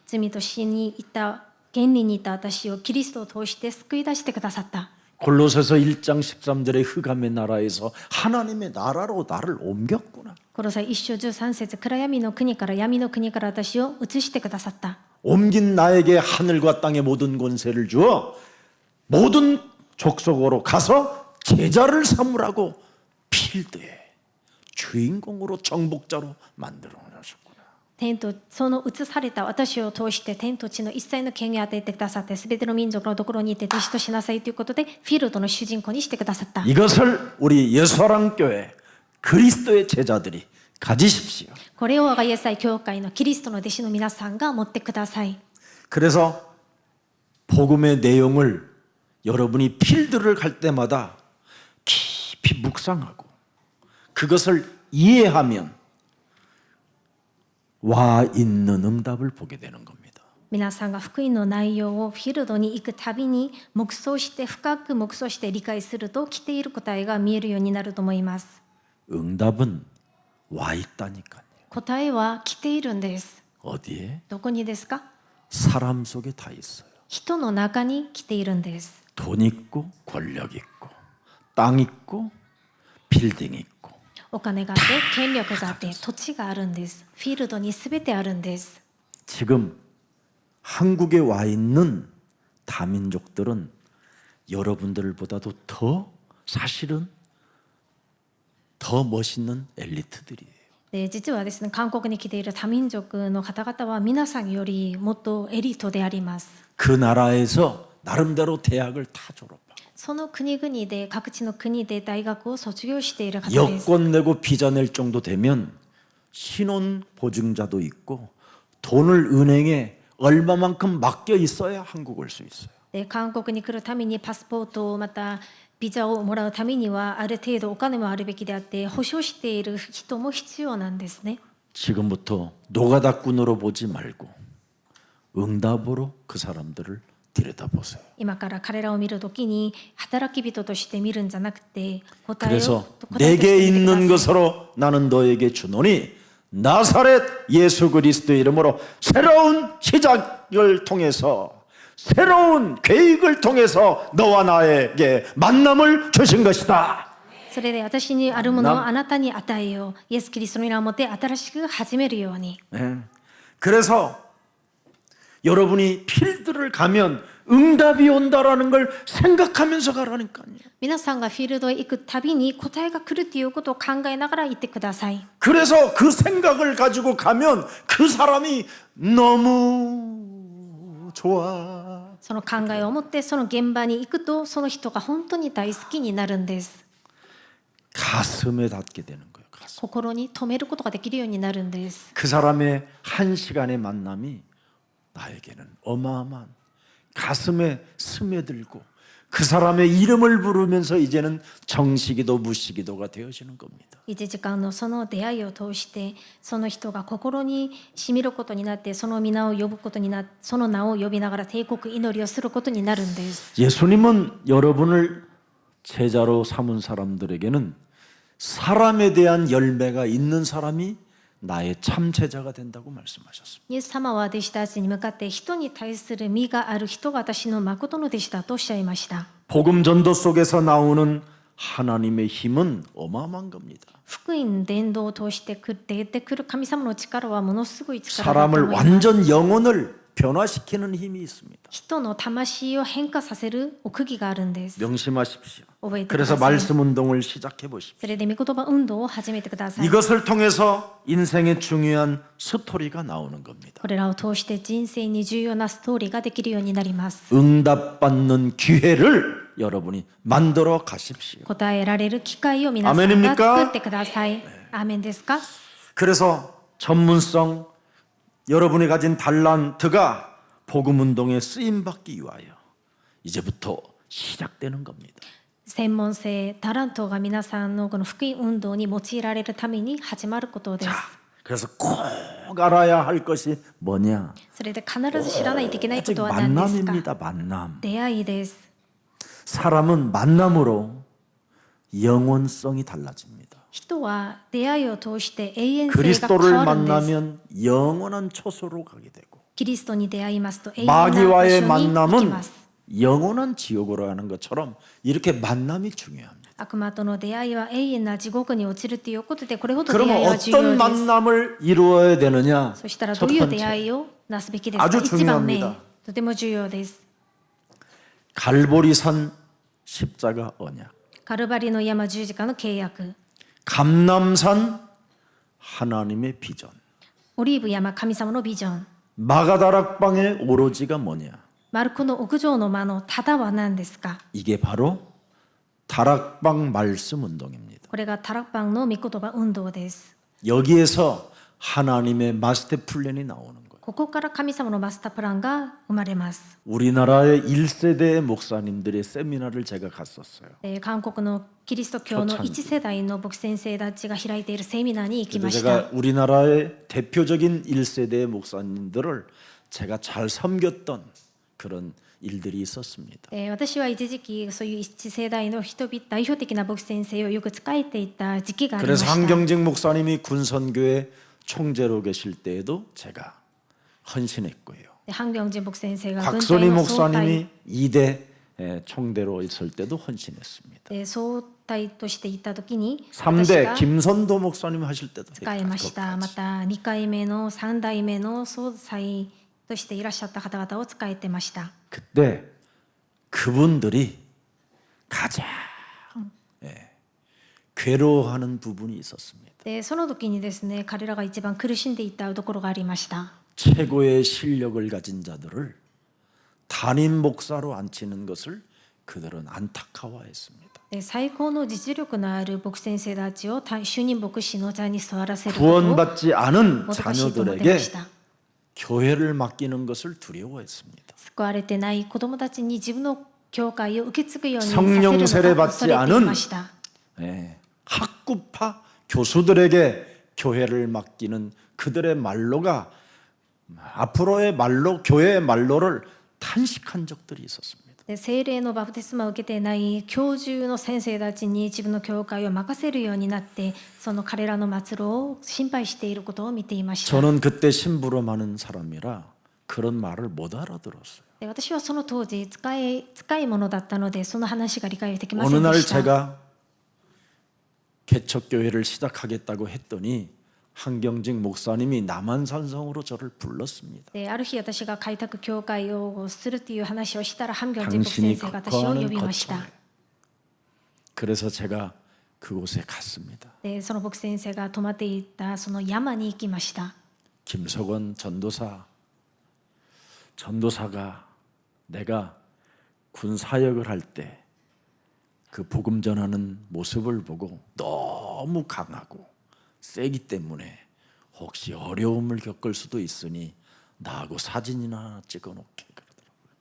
Speaker 2: 罪と死にいた原理にいた私をキリストを通して救い出してくださった。
Speaker 1: 골로새서 1장 13절의 흑암의 나라에서 하나님의 나라로 나를 옮겼구나.
Speaker 2: コロサイ1章13節、暗闇の国から闇の国から私を移してくださった。
Speaker 1: 옮긴 나에게 하늘과 땅의 모든 권세를 주어 모든 족속으로 가서 제자를 삼으라고 필드의 주인공으로 정복자로 만들어 놓으셨구나.
Speaker 2: 天とその移された私を通して天と地の一切の権限を与えてくださって、すべての民族のところに行って弟子としなさいということでフィールドの主人公にしてくださった。
Speaker 1: 이것을 우리 예수사랑교회 그리스도의 제자들이 가지십시오.
Speaker 2: これを我がイエス会教会のキリストの弟子の皆さんが持ってください。
Speaker 1: 그래서 복음의 내용을 여러분이 필드를 갈 때마다 깊이 묵상하고 그것을 이해하면 와 있는 응답을 보게 되는 겁니다.
Speaker 2: 皆さんが福音の内容をフィールドに行くたびに黙想して、深く黙想して理解すると来ている答えが見えるようになると思います。
Speaker 1: 응답은 와 있다니까요.
Speaker 2: 答えは来ているんです。
Speaker 1: 어디에?
Speaker 2: どこにですか？
Speaker 1: 사람 속에 다 있어요.
Speaker 2: 人の中に来ているんです。
Speaker 1: 돈 있고 권력 있고 땅 있고 빌딩 있고
Speaker 2: お金があって権力があって土地があるんです。フィールドに全てあるんです。
Speaker 1: 지금 한국에 와 있는 다민족들은 여러분들보다도 더 사실은 더 멋있는 엘리트들이에요.
Speaker 2: で実はですね、韓国に来ている多民族の方々は皆さんよりもっとエリートであります。
Speaker 1: 그 나라에서 나름대로 대학을 다 졸업하고
Speaker 2: その国々で、各地の国で大学を卒業している方です。
Speaker 1: 여권 내고 비자 낼 정도 되면 신원 보증자도 있고 돈을 은행에 얼마만큼 맡겨 있어야 한국 올 수 있어요.
Speaker 2: で韓国に来るためにパスポートをまたビザをもらうためにはある程度お金もあるべきであって、保証している人も必要なんですね。
Speaker 1: 지금부터 노가다꾼으로 보지 말고 응답으로 그 사람들을 들여다보세요.
Speaker 2: 今から彼らを見るときに働き人として見るんじゃなくて、答え
Speaker 1: 그래서
Speaker 2: を答えとして
Speaker 1: 내게
Speaker 2: 見てくださ
Speaker 1: 있는
Speaker 2: い。
Speaker 1: 것으로 나는 너에게 주노니 나사렛 예수 그리스도의 이름으로 새로운 시작을 통해서 새로운 계획을 통해서 너와 나에게 만남을 주신 것이다.
Speaker 2: それで私にあるものをあなたに与えよう。イエス・キリストの皆をもって新しく始めるように。
Speaker 1: 네. 그래서 여러분이 필드를 가면 응답이 온다라는 걸 생각하면서 가라니까요.
Speaker 2: 皆さんがフィールドへ行くたびに答えが来るということを考えながら行ってください。
Speaker 1: 그래서 그 생각을 가지고 가면 그 사람이 너무 좋아.
Speaker 2: その考えを持ってその現場に行くと、その人が本当に大好きになるんです。
Speaker 1: 가슴에 닿게 되는 거예요. 가슴.
Speaker 2: 心に留めることができるようになるんです。
Speaker 1: 그 사람의 한 시간의 만남이 나에게는 어마어마한 가슴에 스며들고 그 사람의 이름을 부르면서 이제는 정시기도 무시기도가 되어지는 겁니다.
Speaker 2: 1時間のその出会いを通して、その人が心にしみることになって、その皆を呼ぶことになって、その名を呼びながら帝国祈りをすることになるんです。
Speaker 1: 예수님은 여러분을 제자로 삼은 사람들에게는 사람에 대한 열매가 있는 사람이 나의 참 제자가 된다고 말씀하셨습니다.
Speaker 2: イエス様は弟子たちに向かって人に対する義がある人が私の誠の弟子だとおっしゃいました。
Speaker 1: 복음 전도 속에서 나오는 하나님의 힘은 어마어마한 겁니다.
Speaker 2: 福音伝道を通して出てくる神様の力はものすごい力だと
Speaker 1: 사람을
Speaker 2: 思います。
Speaker 1: 완전 영혼을 변화시키는 힘이 있습니다.
Speaker 2: 人の魂を変化させる奥義があるんです。
Speaker 1: 명심하십시오.
Speaker 2: 覚えてくだ
Speaker 1: 그래서
Speaker 2: さい。
Speaker 1: 말씀 운동을 시작해 보십시오.
Speaker 2: それで御言葉運動を始めてください。
Speaker 1: 이것을 통해서 인생의 중요한 스토리가 나오는 겁니다.
Speaker 2: これらを通して人生に重要なストーリーができるようになります。
Speaker 1: 응답받는 기회를 여러분이 만들어 가십시오.
Speaker 2: 答えられる機会を皆さん
Speaker 1: 아멘입니까?
Speaker 2: が作ってください。アーメンですか？
Speaker 1: 그래서 전문성, 여러분이 가진 달란트가 복음 운동에 쓰임 받기 위하여 이제부터 시작되는 겁니다.
Speaker 2: 専門性、タラントが皆さんのこの福音運動に用いられるために始まることです。
Speaker 1: 그래서 꼭 알아야 할 것이 뭐냐?
Speaker 2: それで必ず知らないといけないこ
Speaker 1: 아직
Speaker 2: とは何ですか？
Speaker 1: 만남입니다. 만남.
Speaker 2: 出会いです。
Speaker 1: 사람은 만남으로 영원성이 달라집니다.
Speaker 2: 人は出会いを通して永遠性が変
Speaker 1: 그리스도를
Speaker 2: わるんです。
Speaker 1: 만나면 영원한 초소로 가게 되고
Speaker 2: キリストに出会いますと永遠な場所
Speaker 1: 마귀와의
Speaker 2: に行き
Speaker 1: 만남은
Speaker 2: ます。
Speaker 1: 영원한 지옥으로 가는 것처럼 이렇게 만남이 중요합니다.
Speaker 2: 悪魔との出会いは永遠な地獄に落ちるということでこれほど出
Speaker 1: 그럼
Speaker 2: 会いは重要
Speaker 1: 어떤
Speaker 2: です
Speaker 1: 만남을 이루어야 되느냐?
Speaker 2: そしたら
Speaker 1: 첫
Speaker 2: どういう出
Speaker 1: 번째
Speaker 2: 会いをなすべきですか
Speaker 1: 아주
Speaker 2: 一番目
Speaker 1: 중요합니다.
Speaker 2: とても重要です
Speaker 1: 갈보리산 십자가 언약,
Speaker 2: カルバリの山十字架の契約
Speaker 1: 감남산 하나님의 비전,
Speaker 2: オリーブ山神様のビジョン
Speaker 1: 마가다락방의 오로지가 뭐냐?
Speaker 2: マルコの屋上の間のただは何ですか
Speaker 1: 이게 바로 다락방 말씀 운동입니다.
Speaker 2: これがタラッパンの御言葉運動です
Speaker 1: 여기에서 하나님의 마스터 플랜이 나오는 거예요.
Speaker 2: ここから神様のマスタープランが生まれます
Speaker 1: 우리나라의 1세대 목사님들의 세미나를 제가 갔었어요.
Speaker 2: 韓国のキリスト教の一世代の牧先生たちが開いているセミナーに行き
Speaker 1: 그래서
Speaker 2: ました
Speaker 1: 제가 우리나라의 대표적인 1세대 목사님들을 제가 잘 섬겼던 그런 일들이 있었습니다.
Speaker 2: 私は一時期そういう一世代の人々代表的な牧師先生をよく仕えていた時期がありま
Speaker 1: 그래서
Speaker 2: した
Speaker 1: 한경직 목사님이 군선교회 총재로 계실 때에도 제가 헌신했고요.
Speaker 2: ハンギョンジン牧先生が軍隊
Speaker 1: 곽선희
Speaker 2: の総隊
Speaker 1: 목사님이 2대 총대로 있을 때도 헌신했습니다.
Speaker 2: で総隊としていた時に私
Speaker 1: 3대
Speaker 2: が
Speaker 1: 김선도 목사님 하실 때도
Speaker 2: 使いましたまた2回目の3代目の総裁としていらっしゃった方々を使えてました
Speaker 1: 그때 그분들이 가장 괴로워하는 부분이 있었습니다.
Speaker 2: でその時にですね彼らが一番苦しんでいたところがありました
Speaker 1: 최고의 실력을 가진 자들을 담임 목사로 앉히는 것을 그들은 안타까워했습니다.
Speaker 2: で最高の実力のある牧先生たちを主任牧師の座に座らせることを
Speaker 1: 구원받지 않은
Speaker 2: もどかしいと思ってま
Speaker 1: 자녀들에게
Speaker 2: した
Speaker 1: 교회를 맡기는 것을 두려워했습니다.
Speaker 2: 救われてない子どもたちに自分の教会を受け継ぐようにさせる
Speaker 1: 성령
Speaker 2: の
Speaker 1: 세례
Speaker 2: が恐
Speaker 1: 받지
Speaker 2: れてい
Speaker 1: 않은
Speaker 2: ました
Speaker 1: 학구파 교수들에게 교회를 맡기는 그들의 말로가 앞으로의 말로 교회의 말로를 탄식한 적들이 있었습니다.
Speaker 2: で聖霊のバプテスマを受けてない教授の先生たちに自分の教会を任せるようになってその彼らの末路を心配していることを見ていました
Speaker 1: 저는 그때 심부름하는 사람이라 그런 말을 못 알아들었어요.
Speaker 2: で私はその当時使い物だったのでその話が理解できませ
Speaker 1: 어느
Speaker 2: んで
Speaker 1: 날
Speaker 2: した
Speaker 1: 제가 개척교회를 시작하겠다고 했더니 한경직 목사님이 남한산성으로 저를 불렀습니다.
Speaker 2: である日私が開拓教会をするという話をしたらハンギョンジン牧
Speaker 1: 당신이
Speaker 2: 先生が私を呼
Speaker 1: 거하는
Speaker 2: びました
Speaker 1: 거처에 그래서 제가 그곳에 갔습니다.
Speaker 2: でその牧先生が泊まっていたその山に行きました
Speaker 1: 김석원 전도사가 내가 군 사역을 할 때 그 복음 전하는 모습을 보고 너무 강하고 세기 때문에 혹시 어려움을 겪을 수도 있으니 나하고 사진이나 하나 찍어놓게 그러더라고요.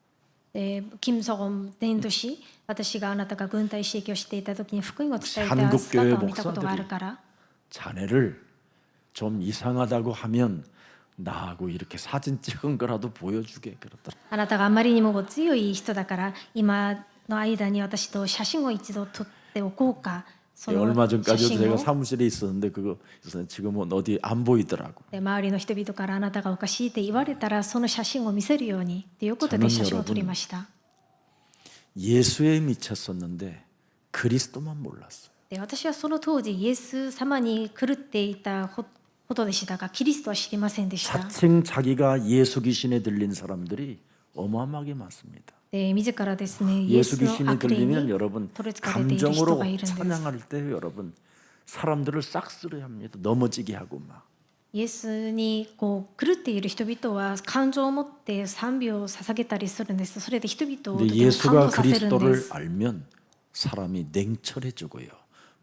Speaker 2: で金正恩伝道師私があなたが軍隊刺激をしていた時に福音を伝えた姿を見たことがあるから
Speaker 1: 자네를 좀 이상하다고 하면 나하고 이렇게 사진 찍은 거라도 보여주게 그러더라고요.
Speaker 2: あなたがあまりにも強い人だから今の間に私と写真を一度撮っておこうかその
Speaker 1: 얼마
Speaker 2: 写
Speaker 1: 전까지도
Speaker 2: 真
Speaker 1: 제가
Speaker 2: を
Speaker 1: 사무실에 있었는데 그거 지금은 어디 안 보이더라고.
Speaker 2: で周りの人々からあなたがおかしいって言われたらその写真を見せるようにということで
Speaker 1: 저는
Speaker 2: 写真を撮り
Speaker 1: 여러분
Speaker 2: ました。
Speaker 1: 예수에 미쳤었는데 그리스도만 몰랐어요.
Speaker 2: で私はその当時イエス様に狂っていたほどでしたがキリストは知りませんでした。
Speaker 1: 자칭 자기가 예수 귀신에 들린 사람들이 어마어마하게 많습니다.
Speaker 2: で自らですねイエ
Speaker 1: 예수
Speaker 2: スの
Speaker 1: 귀신에
Speaker 2: 悪霊
Speaker 1: 들리면
Speaker 2: に
Speaker 1: 여러분
Speaker 2: 取りつかれている人
Speaker 1: 감정으로
Speaker 2: がいるんです。
Speaker 1: 찬양할 때 여러분 사람들을 싹쓸이합니다. 넘어지게 하고 막.
Speaker 2: イエスにこう狂っている人々は感情を持って賛美を捧げたりするんです。それで人々をと
Speaker 1: 근데
Speaker 2: ても感
Speaker 1: 예수가
Speaker 2: 動させるんで
Speaker 1: 그리스도를
Speaker 2: す。
Speaker 1: 알면 사람이 냉철해지고요.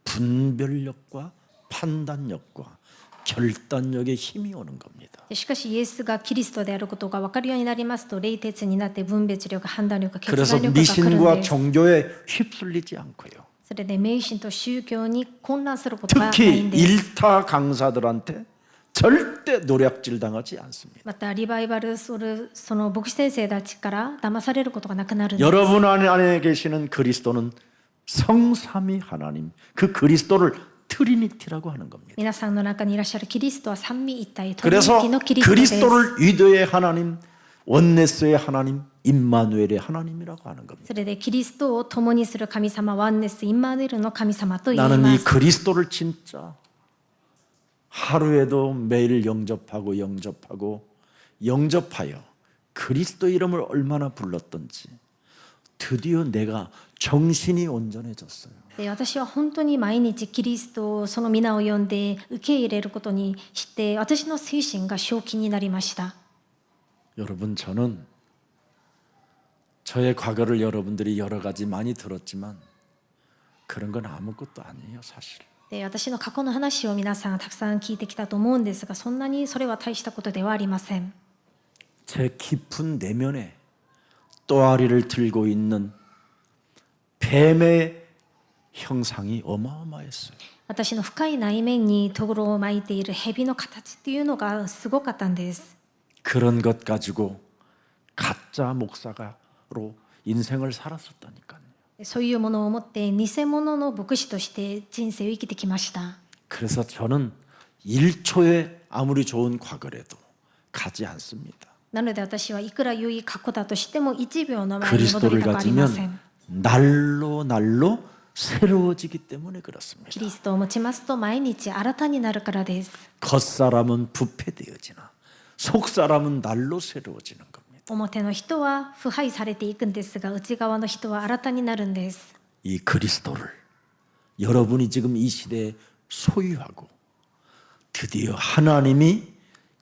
Speaker 1: 분별력과 판단력과 결단력에 힘이 오는 겁니다.
Speaker 2: しかしイエスがキリストであることが分かるようになりますと冷徹になって分別力判断力決
Speaker 1: 그래서
Speaker 2: 断力が来るん
Speaker 1: 미신과
Speaker 2: です。
Speaker 1: 종교에 휩쓸리지 않고요.
Speaker 2: それで迷信と宗教に混乱することがない
Speaker 1: 특히
Speaker 2: んです。
Speaker 1: 일타 강사들한테 절대 노략질 당하지 않습니다.
Speaker 2: またリバイバルするその牧師先生たちから騙されることがなくなるんです。
Speaker 1: 여러분 안에 계시는 그리스도는 성삼위 하나님, 그 그리스도를 트리니티라고 하는 겁니다.
Speaker 2: 皆さんの中にいらっしゃるキリストは三位一体トリニテ
Speaker 1: 그래서
Speaker 2: ィのキリストです。
Speaker 1: 그리스도를 위대의 하나님, 원네스의 하나님, 임마누엘의 하나님이라고 하는 겁니다.
Speaker 2: それでキリストを共にする神様ワンネスインマヌエルの神様と言い
Speaker 1: 나는
Speaker 2: ま
Speaker 1: 이
Speaker 2: す。
Speaker 1: 그리스도를 진짜 하루에도 매일 영접하고 영접하여 그리스도 이름을 얼마나 불렀던지 드디어 내가 정신이 온전해졌어요.
Speaker 2: で私は本当に毎日キリストをその皆を呼んで受け入れることにして私の精神が正気になりました。
Speaker 1: 여러분 저는 저의 과거를 여러분들이 여러 가지 많이 들었지만 그런 건 아무것도 아니에요 사실.
Speaker 2: で私の過去の話を皆さんたくさん聞いてきたと思うんですがそんなにそれは大したことではありません。
Speaker 1: 제 깊은 내면에 또아리를 들고 있는 뱀의 형상이 어마어마했어요.
Speaker 2: 私の深い内面にとぐろを巻いている蛇の形っていうのがすごかったんです。
Speaker 1: 그런 것 가지고 가짜 목사가로 인생을 살았었다니까요.
Speaker 2: そういうものを持って偽物の牧師として人生を生きてきました。
Speaker 1: 그래서 저는 1초에 아무리 좋은 과거라도 가지 않습니다.
Speaker 2: なので私はいくら良い過去だとしても1秒の前に戻
Speaker 1: 그리스도를
Speaker 2: りたくありませ
Speaker 1: 가지면
Speaker 2: ん。
Speaker 1: 날로 새로워지기 때문에
Speaker 2: キ
Speaker 1: 그렇습니다.
Speaker 2: リストを持ちますと毎日新たになるからです。
Speaker 1: 겉사람은 부패되어지나 속사람은 날로 새로워지는 겁니다.
Speaker 2: 表の人は腐敗されていくんですが内側の人は新たになるんです。
Speaker 1: 이 그리스도를 여러분이 지금 이 시대에 소유하고 드디어 하나님이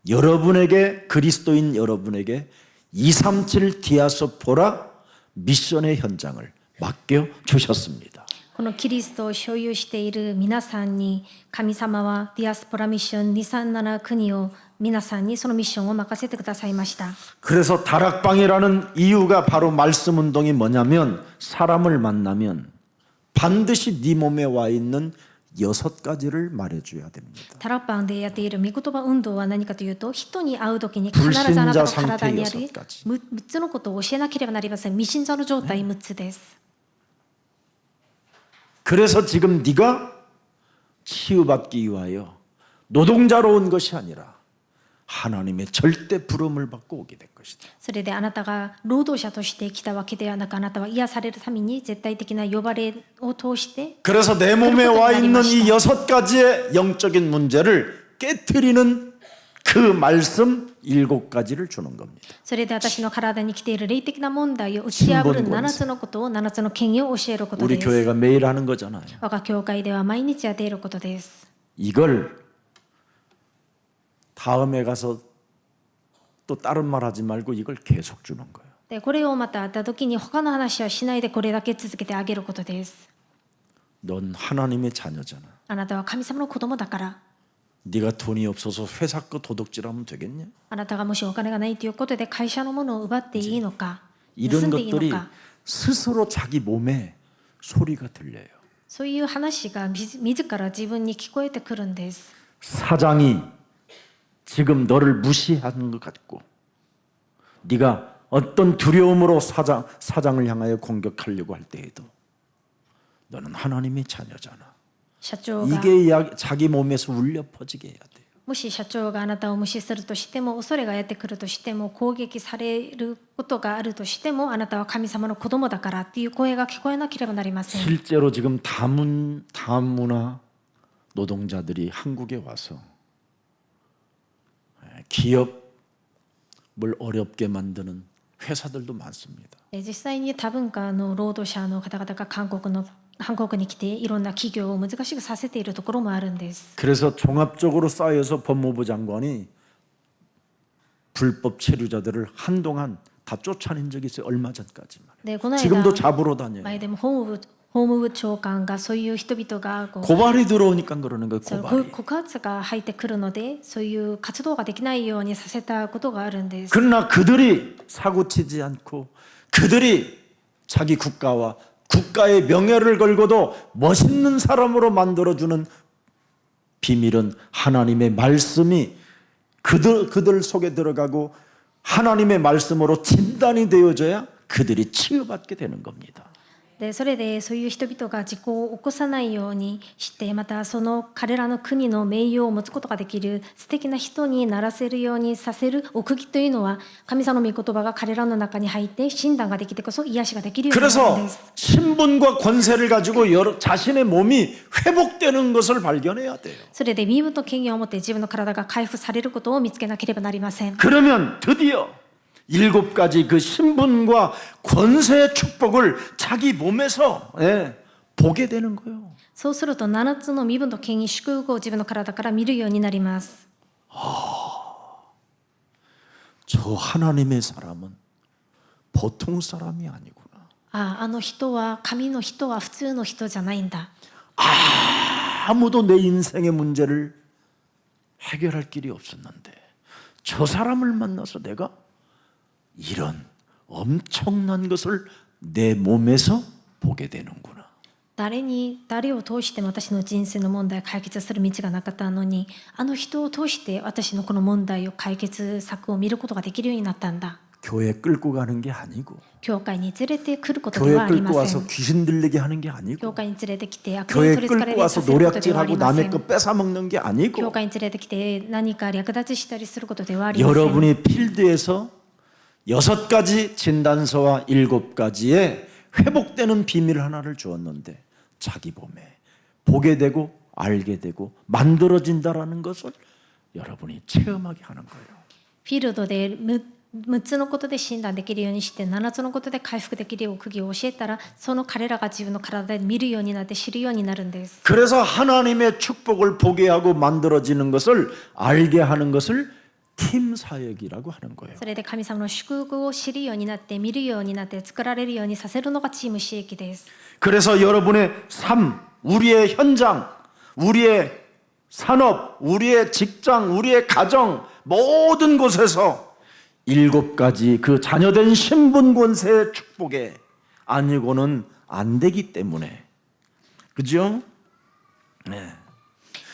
Speaker 1: 여러분에게 그리스도인 여러분에게 237 디아스포라 미션의 현장을 맡겨 주셨습니다.
Speaker 2: このキリストを所有している皆さんに神様はディアスポラミッション237国を皆さんにそのミッションを任せてくださいました。
Speaker 1: 그래서 다락방이라는 이유가 바로 말씀 운동이 뭐냐면 사람을 만나면 반드시 네 몸에 와 있는 6가지를 말해줘야 됩니다.
Speaker 2: タラッパンでやっている御言葉運動は何かというと人に会う時に必ずあなたの体にある 6つのことを教えなければなりません。未信者の状態6つです。
Speaker 1: 그래서 지금 네가 치유받기 위하여 노동자로 온 것이 아니라 하나님의 절대 부름을 받고 오게 된 것이다.
Speaker 2: それであなたが労働者として来たわけではなくあなたは癒されるために絶対的な呼ばれを通して
Speaker 1: 그래서 내 몸에 와 있는 이 6가지의 영적인 문제를 깨트리는 그 말씀 7가지를 주는 겁니다.
Speaker 2: それで私の体に来ている霊的な問題を打ち破る7つのことを7つの権威を教えること
Speaker 1: 우리
Speaker 2: です。
Speaker 1: 교회가 매일 하는 거잖아요.
Speaker 2: 我が教会では毎日やっていることです。
Speaker 1: 이걸 다음에 가서 또 다른 말 하지 말고 이걸 계속 주는 거예요.
Speaker 2: でこれをまた会った時に他の話はしないでこれだけ続けてあげることです。
Speaker 1: 넌 하나님의 자녀잖아.
Speaker 2: あなたは神様の子供だから。
Speaker 1: 네가 돈이 없어서 회사 거 도둑질하면 되겠냐?
Speaker 2: あなたがもしお金がないということで会社のものを奪っていいのか、盗
Speaker 1: 이런
Speaker 2: んでいいの
Speaker 1: 것들이
Speaker 2: か、
Speaker 1: 스스로 자기 몸에 소리가 들려요.
Speaker 2: そういう話が自ら自分に聞こえてくるんです。
Speaker 1: 사장이 지금 너를 무시하는 것 같고 네가 어떤 두려움으로 사장을 향하여 공격하려고 할 때에도 너는 하나님의 자녀잖아.
Speaker 2: 社長が
Speaker 1: 이게 자기 몸에서 울려 퍼지게 해야 돼요.
Speaker 2: もし社長があなたを無視するとしても、恐れがやってくるとしても、攻撃されることがあるとしても、あなたは神様の子供だからっていう声が聞こえなければなりません。
Speaker 1: 실제로 지금 다문화 노동자들이 한국에 와서 기업을 어렵게 만드는 회사들도 많습니다.
Speaker 2: 実際に多文化の労働者の方々が韓国に来ていろんな企業を難しくさせているところもあるんです。
Speaker 1: 그래서 종합적으로 쌓여서 법무부 장관이 불법 체류자들을 한동안 다 쫓아낸 적이 있어요. 얼마 전까지만.
Speaker 2: でこの
Speaker 1: 지금도
Speaker 2: 間
Speaker 1: 잡으러 다녀요.
Speaker 2: 前でも法務部長官がそういう人々がこう
Speaker 1: 고발이 들어오니까 그러는 거예요.
Speaker 2: そう
Speaker 1: 고발이.
Speaker 2: 告発が入ってくるので、そういう活動ができないようにさせたことがあるんです。
Speaker 1: 그러나 그들이 사고치지 않고 그들이 자기 국가와 국가의 명예를 걸고도 멋있는 사람으로 만들어주는 비밀은 하나님의 말씀이 그들 속에 들어가고 하나님의 말씀으로 진단이 되어져야 그들이 치유받게 되는 겁니다.
Speaker 2: でそれでそういう人々が事故を起こさないようにして、またその彼らの国の名誉を持つことができる素敵な人にならせるようにさせる奥義というのは、神様の御言葉が彼らの中に入って診断ができてこそ癒しができるようになる
Speaker 1: 그래서
Speaker 2: んです。
Speaker 1: 신분과 권세를 가지고 자신의 몸이 회복되는 것을 발견해야 돼요.
Speaker 2: それで身分と権限を持って自分の体が回復されることを見つけなければなりません。
Speaker 1: 그러면 드디어 7가지 그 신분과 권세의 축복을 자기 몸에서 보게 되는 거예요.
Speaker 2: そうすると7つの身分と権威祝福を自分の体から見るようになります。
Speaker 1: 저 하나님의 사람은 보통 사람이 아니구나.
Speaker 2: あの人は、神の人は普通の人じゃないんだ。
Speaker 1: 아무도 내 인생의 문제를 해결할 길이 없었는데 저 사람을 만나서 내가 이런 엄청난 것을 내 몸에서 보게 되는구나.
Speaker 2: 誰を通しても私の人生の問題を解決する道がなかったのに、あの人を通して私のこの問題を解決策を見ることができるようになったんだ。
Speaker 1: 교회 끌고 가는 게 아니고
Speaker 2: 教会に連れてくることでは
Speaker 1: 교회
Speaker 2: ありま
Speaker 1: 끌고
Speaker 2: せ
Speaker 1: 와서
Speaker 2: ん。
Speaker 1: 귀신 들리게 하는 게 아니고
Speaker 2: 教会に連れてきて悪霊
Speaker 1: 교회
Speaker 2: に取りつかれ
Speaker 1: 끌고
Speaker 2: る
Speaker 1: 와서
Speaker 2: させることではあり
Speaker 1: 노략질하고
Speaker 2: ませ
Speaker 1: 남의
Speaker 2: ん。
Speaker 1: 거 뺏어 먹는 게
Speaker 2: 教
Speaker 1: 아니고
Speaker 2: 会に連れてきて何か略奪したりすることではありません。
Speaker 1: 여러분이 필드에서 6가지 진단서와 7가지의 회복되는 비밀 하나를 주었는데 자기 몸에 보게 되고 알게 되고 만들어진다라는 것을 여러분이 체험하게 하는 거예요.
Speaker 2: フィールドで6つのことで診断できるようにして7つのことで回復できるよう釘を教えたら、その彼らが自分の体で見るようになって知るようになるんです。
Speaker 1: 그래서 하나님의 축복을 보게 하고 만들어지는 것을 알게 하는 것을 팀 사역이라고 하는 거예요.
Speaker 2: それで神様の祝福を知るようになって見るようになって作られるようにさせるのがチーム刺激です。
Speaker 1: 그래서 여러분의 삶, 우리의 현장, 우리의 산업, 우리의 직장, 우리의 가정 모든 곳에서 7가지 그 자녀된 신분 권세의 축복에 아니고는 안 되기 때문에, 그죠? 네.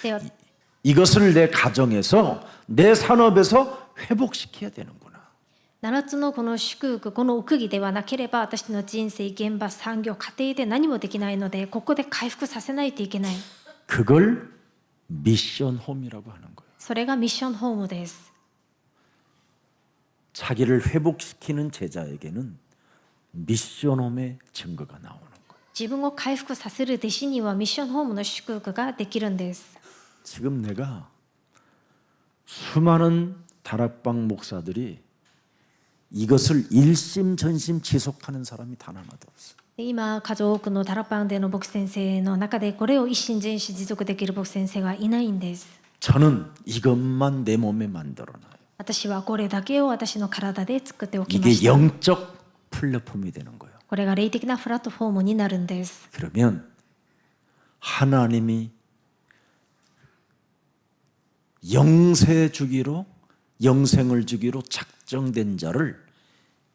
Speaker 2: では
Speaker 1: 이것을 내 가정에서 내 산업에서 회복시켜야 되는구나.
Speaker 2: 7つのこの祝福、この奥義ではなければ私の人生、現場、産業、家庭で何もできないので、ここで回復させないといけない。
Speaker 1: 그걸 미션 홈이라고 하는 거예요.
Speaker 2: それがミッションホームです。
Speaker 1: 자기를 회복시키는 제자에게는 미션 홈의 증거가 나오는 거예요.
Speaker 2: 自分を回復させる弟子にはミッションホームの祝福ができるんです。
Speaker 1: 지금 내가 수많은 다락방 목사들이 이것을 일심전심 지속하는 사람이 단 하나도 없어요.
Speaker 2: 今数多くのタラパンでの牧師先生の中でこれを一心全意持続できる牧師先生はいないんです。
Speaker 1: 저는 이것만 내 몸에 만들어놔요.
Speaker 2: 私はこれだけを私の体で作っておきま
Speaker 1: 이게
Speaker 2: した。
Speaker 1: 영적 플랫폼이 되는 거예요.
Speaker 2: これが霊的なプラットフォームになるんです。
Speaker 1: 그러면 하나님이 영생 주기로 작정된 자를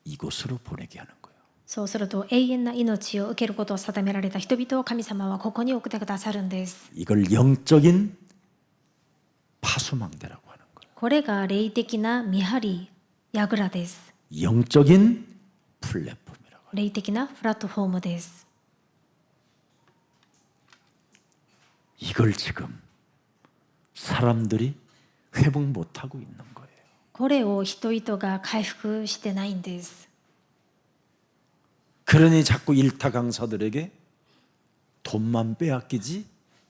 Speaker 1: 이곳으로 보내게 하는 거예요.
Speaker 2: そうすると永遠な命を受けることを定められた人々を神様はここに送ってくださるんです。
Speaker 1: 이걸 영적인 파수망대라고 하는 거예요.
Speaker 2: これが霊的な見張り櫓です。
Speaker 1: 영적인 플랫폼이라고.
Speaker 2: 霊的なプラットフォームです。
Speaker 1: 이걸 지금 사람들이 회복 못하고 있는 거예요.
Speaker 2: これを人々が回復してないんです。
Speaker 1: 그러니 자꾸 일타 강사들에게 돈만 빼앗기지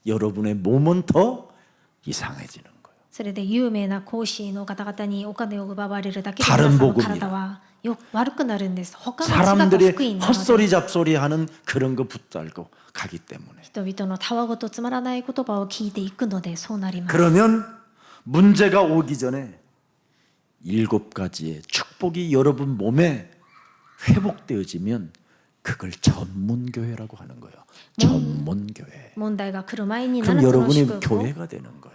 Speaker 1: 여러분의 몸은 더 이상해지는 거예요.
Speaker 2: それで有名な講師の方々にお金を奪われるだけで
Speaker 1: 다른
Speaker 2: 皆さんの
Speaker 1: 복음이라
Speaker 2: 体は悪くなるんです。他の違った福
Speaker 1: 사람들이
Speaker 2: 音なので
Speaker 1: 헛소리 잡소리 하는 그런 거 붙들고 가기 때문에
Speaker 2: 人々のたわごとつまらない言葉を聞いていくのでそうなります。
Speaker 1: 그러면 문제가 오기 전에 7가지의 축복이 여러분 몸에 회복되어지면 그걸 전문교회라고 하는 거예요. 전문교회.
Speaker 2: 問題が来る前に
Speaker 1: 그럼
Speaker 2: 7つの
Speaker 1: 여러분이
Speaker 2: 祝福を
Speaker 1: 교회가 되는 거예요.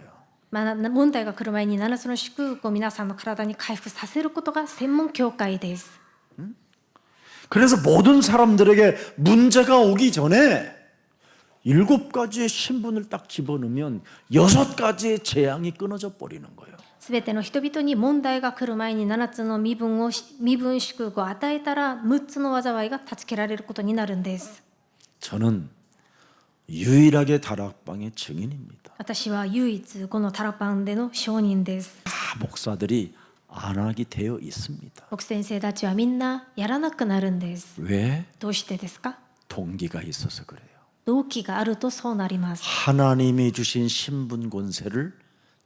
Speaker 2: 問題が来る前に7つの祝福を皆さんの体に回復させることが専門教会です。
Speaker 1: 그래서 모든 사람들에게 문제가 오기 전에 7가지의 신분을 딱 집어넣으면 6가지의 재앙이 끊어져 버리는 거예요.
Speaker 2: すべての人々に問題が来る前に7つの身分祝福を与えたら6つの災いが断ち切られることになるんです。
Speaker 1: 저는 유일하게 다락방의 증인입니다.
Speaker 2: 私は唯一このタラパンでの証人です。
Speaker 1: 다 목사들이 안 하게 되어 있습니다.
Speaker 2: 牧先生たちはみんなやらなくなるんです。
Speaker 1: 왜?
Speaker 2: どうしてですか？
Speaker 1: 동기가 있어서 그래요.
Speaker 2: 動機があるとそうなります。
Speaker 1: 하나님이 주신 신분 권세를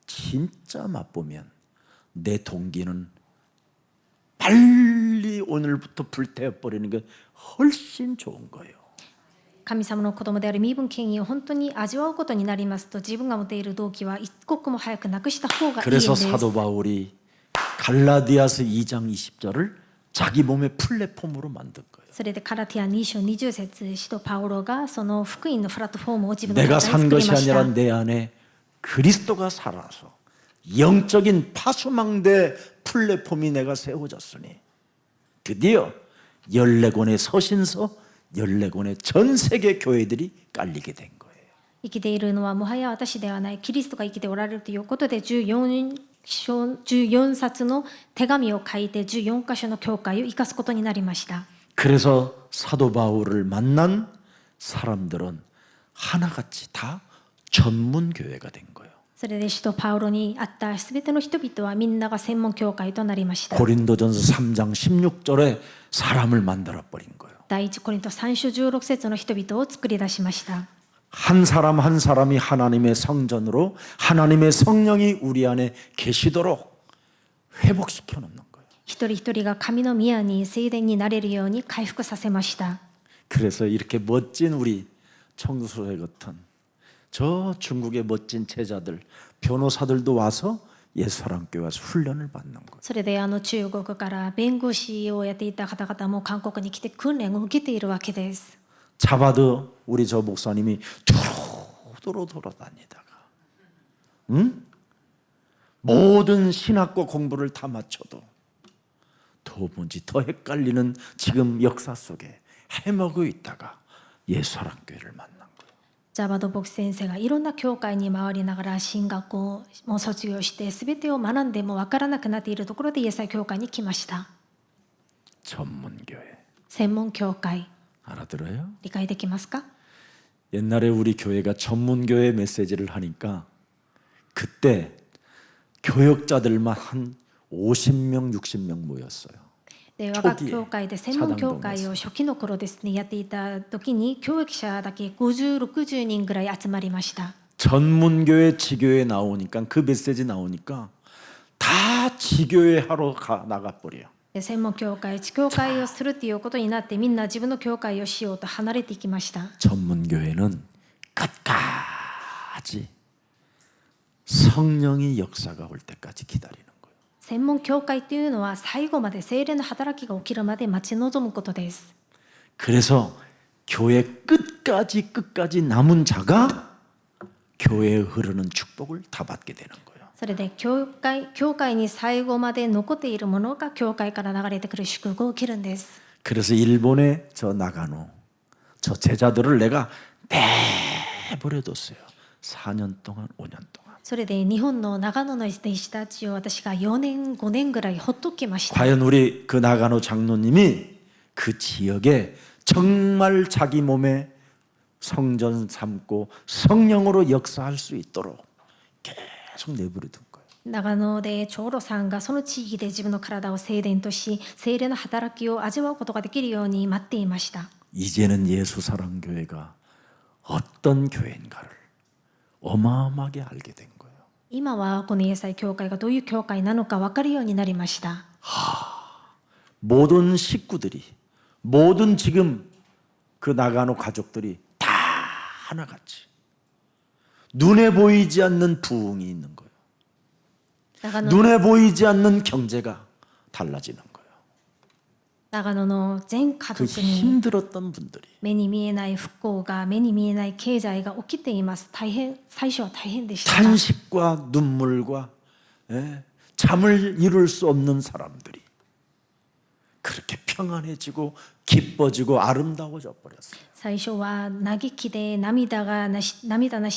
Speaker 1: 진짜 맛보면 내 동기는 빨리 오늘부터 불태워 버리는 게 훨씬 좋은 거예요.
Speaker 2: 神様の子供である身分権威を本当に味わうことになりますと自分が持っている動機は一刻も早くなくした方がいいんで
Speaker 1: 그래서
Speaker 2: す。
Speaker 1: 사도 바울이 갈라디아서 2장 20절을 자기 몸의 플랫폼으로 만든 거예요.
Speaker 2: それでカラティア2章20節使徒パウロがその福音のプラットフォームを自分の
Speaker 1: 내가
Speaker 2: 体に
Speaker 1: 산
Speaker 2: 作り
Speaker 1: 것이
Speaker 2: まし
Speaker 1: 아니라
Speaker 2: た。
Speaker 1: 내 안에 그리스도가 살아서 영적인 파수망대 플랫폼이 내가 세워졌으니 드디어 14권의 서신서 14권의 전 세계 교회들이 깔리게 된 거예요.
Speaker 2: 生きているのはもはや私ではないキリストが生きておられるということで14冊の手紙を書いて14箇所の教会を生かすことになりました。
Speaker 1: 그래서 사도 바울을 만난 사람들은 하나같이 다 전문 교회가 된 거예요.
Speaker 2: それで使徒パウロに会ったすべての人々はみんなが専門教会となりました。
Speaker 1: 고린도전서 3장 16절에 사람을 만들어 버린 거예요.
Speaker 2: 第一コリント3章16節の人々を作り出しました。
Speaker 1: 한 사람 한 사람이 하나님의 성전으로 하나님의 성령이 우리 안에 계시도록 회복시켜 놓는 거예요.
Speaker 2: 一人一人が神の宮に聖殿になれるように回復させました。
Speaker 1: 그래서 이렇게 멋진 우리 청소회 같은 저 중국의 멋진 제자들 변호사들도 와서 예수사랑교회 와서 훈련을 받는 거예요.
Speaker 2: それで中国から弁護士をやっていた方々も韓国に来て訓練を受けているわけです。
Speaker 1: 잡아도 우리 저 목사님이 두루두루 돌아다니다가 모든 신학과 공부를 다 마쳐도 도무지 더 헷갈리는 지금 역사 속에 헤매고 있다가 예수사랑교회를 만난 거예요.
Speaker 2: ジャバド牧師先生がいろんな教会に回りながら進学をもう卒業して全てを学んでも分からなくなっているところでイエス会教会に来ました。
Speaker 1: 전문교회
Speaker 2: 専門教会
Speaker 1: 알아들어요?
Speaker 2: 理解できますか？
Speaker 1: 옛날에 우리 교회가 전문교회 메시지를 하니까 그때 교역자들만 한 50명, 60명 모였어요.
Speaker 2: で我が教会で専門教会を初期の頃ですねやっていた時に教育者だけ50、60人ぐらい集まりました。
Speaker 1: 전문교회 지교회 나오니까 그 메시지 나오니까 다 지교회 하러 나가버려요.
Speaker 2: で専門教会、地教会をするっていうことになってみんな自分の教会をしようと離れていきました。
Speaker 1: 전문교회는 끝까지 성령의 역사가 올 때까지 기다리는 거예요.
Speaker 2: 専門教会というのは最後まで聖霊の働きが起きるまで待ち望むことです。
Speaker 1: 그래서 교회 끝까지 남은 자가 교회에 흐르는 축복을 다 받게 되는 거예요.
Speaker 2: それで教会に最後まで残っているものが教会から流れてくる祝福を受けるんです。
Speaker 1: 그래서 일본의 저 나가노 저 제자들을 내가 내버려뒀어요. 4년 동안 5년 동안.
Speaker 2: それで日本の長野の弟子たちを私が4年5年ぐらいほっときました。
Speaker 1: 과연 우리 그 나가노 장로님이 그 지역에 정말 자기 몸에 성전 삼고 성령으로 역사할 수 있도록 계속 내버려 둔 거예요.
Speaker 2: 長野で長老さんがその地域で自分の体を聖殿とし、聖霊の働きを味わうことができるように待っていました。
Speaker 1: 이제는 예수사랑교회가 어떤 교회인가를 어마어마하게 알게 된 거예요.
Speaker 2: 今はこのイエス会教会がどういう教会なのか分かるようになりました。
Speaker 1: 모든 식구들이, 모든 지금 그 나가노 가족들이 다 하나같이 눈에 보이지 않는 부흥이 있는 거예요.
Speaker 2: 長野
Speaker 1: 눈에 보이지 않는 경제가 달라지는 거예요.
Speaker 2: 長野の全家
Speaker 1: 그
Speaker 2: 族に
Speaker 1: 힘들었던 분들이
Speaker 2: 目に見えない復興が、目に見えない経済が起きています。大変、最初は大変でしたが、
Speaker 1: 탄식과 눈물과 잠을 이룰 수 없는 사람들이 그렇게 평안해지고 기뻐지고 아름다워져 버렸어요.
Speaker 2: 最初は嘆きで涙なし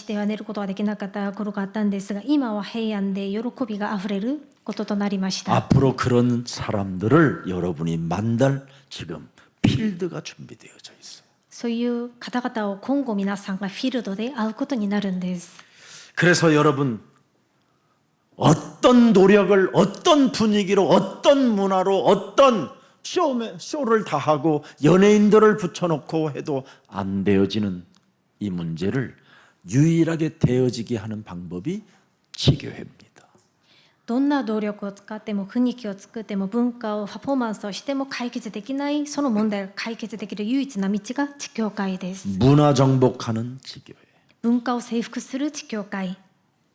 Speaker 2: では寝ることができなかった頃があったんですが、今は平安で喜びがあふれることとなりました。
Speaker 1: 앞으로 그런 사람들을 여러분이 만날 지금 필드가 준비되어져 있어요.
Speaker 2: そういう方々を今後皆さんがフィールドで会うことになるんです。
Speaker 1: 그래서 여러분 어떤 노력을 어떤 분위기로 어떤 문화로 어떤 쇼를 다 하고 연예인들을 붙여놓고 해도 안 되어지는 이 문제를 유일하게 되어지게 하는 방법이 지교회입니다.
Speaker 2: どんな努力を使っても雰囲気を作っても文化をパフォーマンスをしても解決できない、その問題を解決できる唯一な道が地教会です。
Speaker 1: 문화 정복하는 지교회.
Speaker 2: 文化を征服する地教会。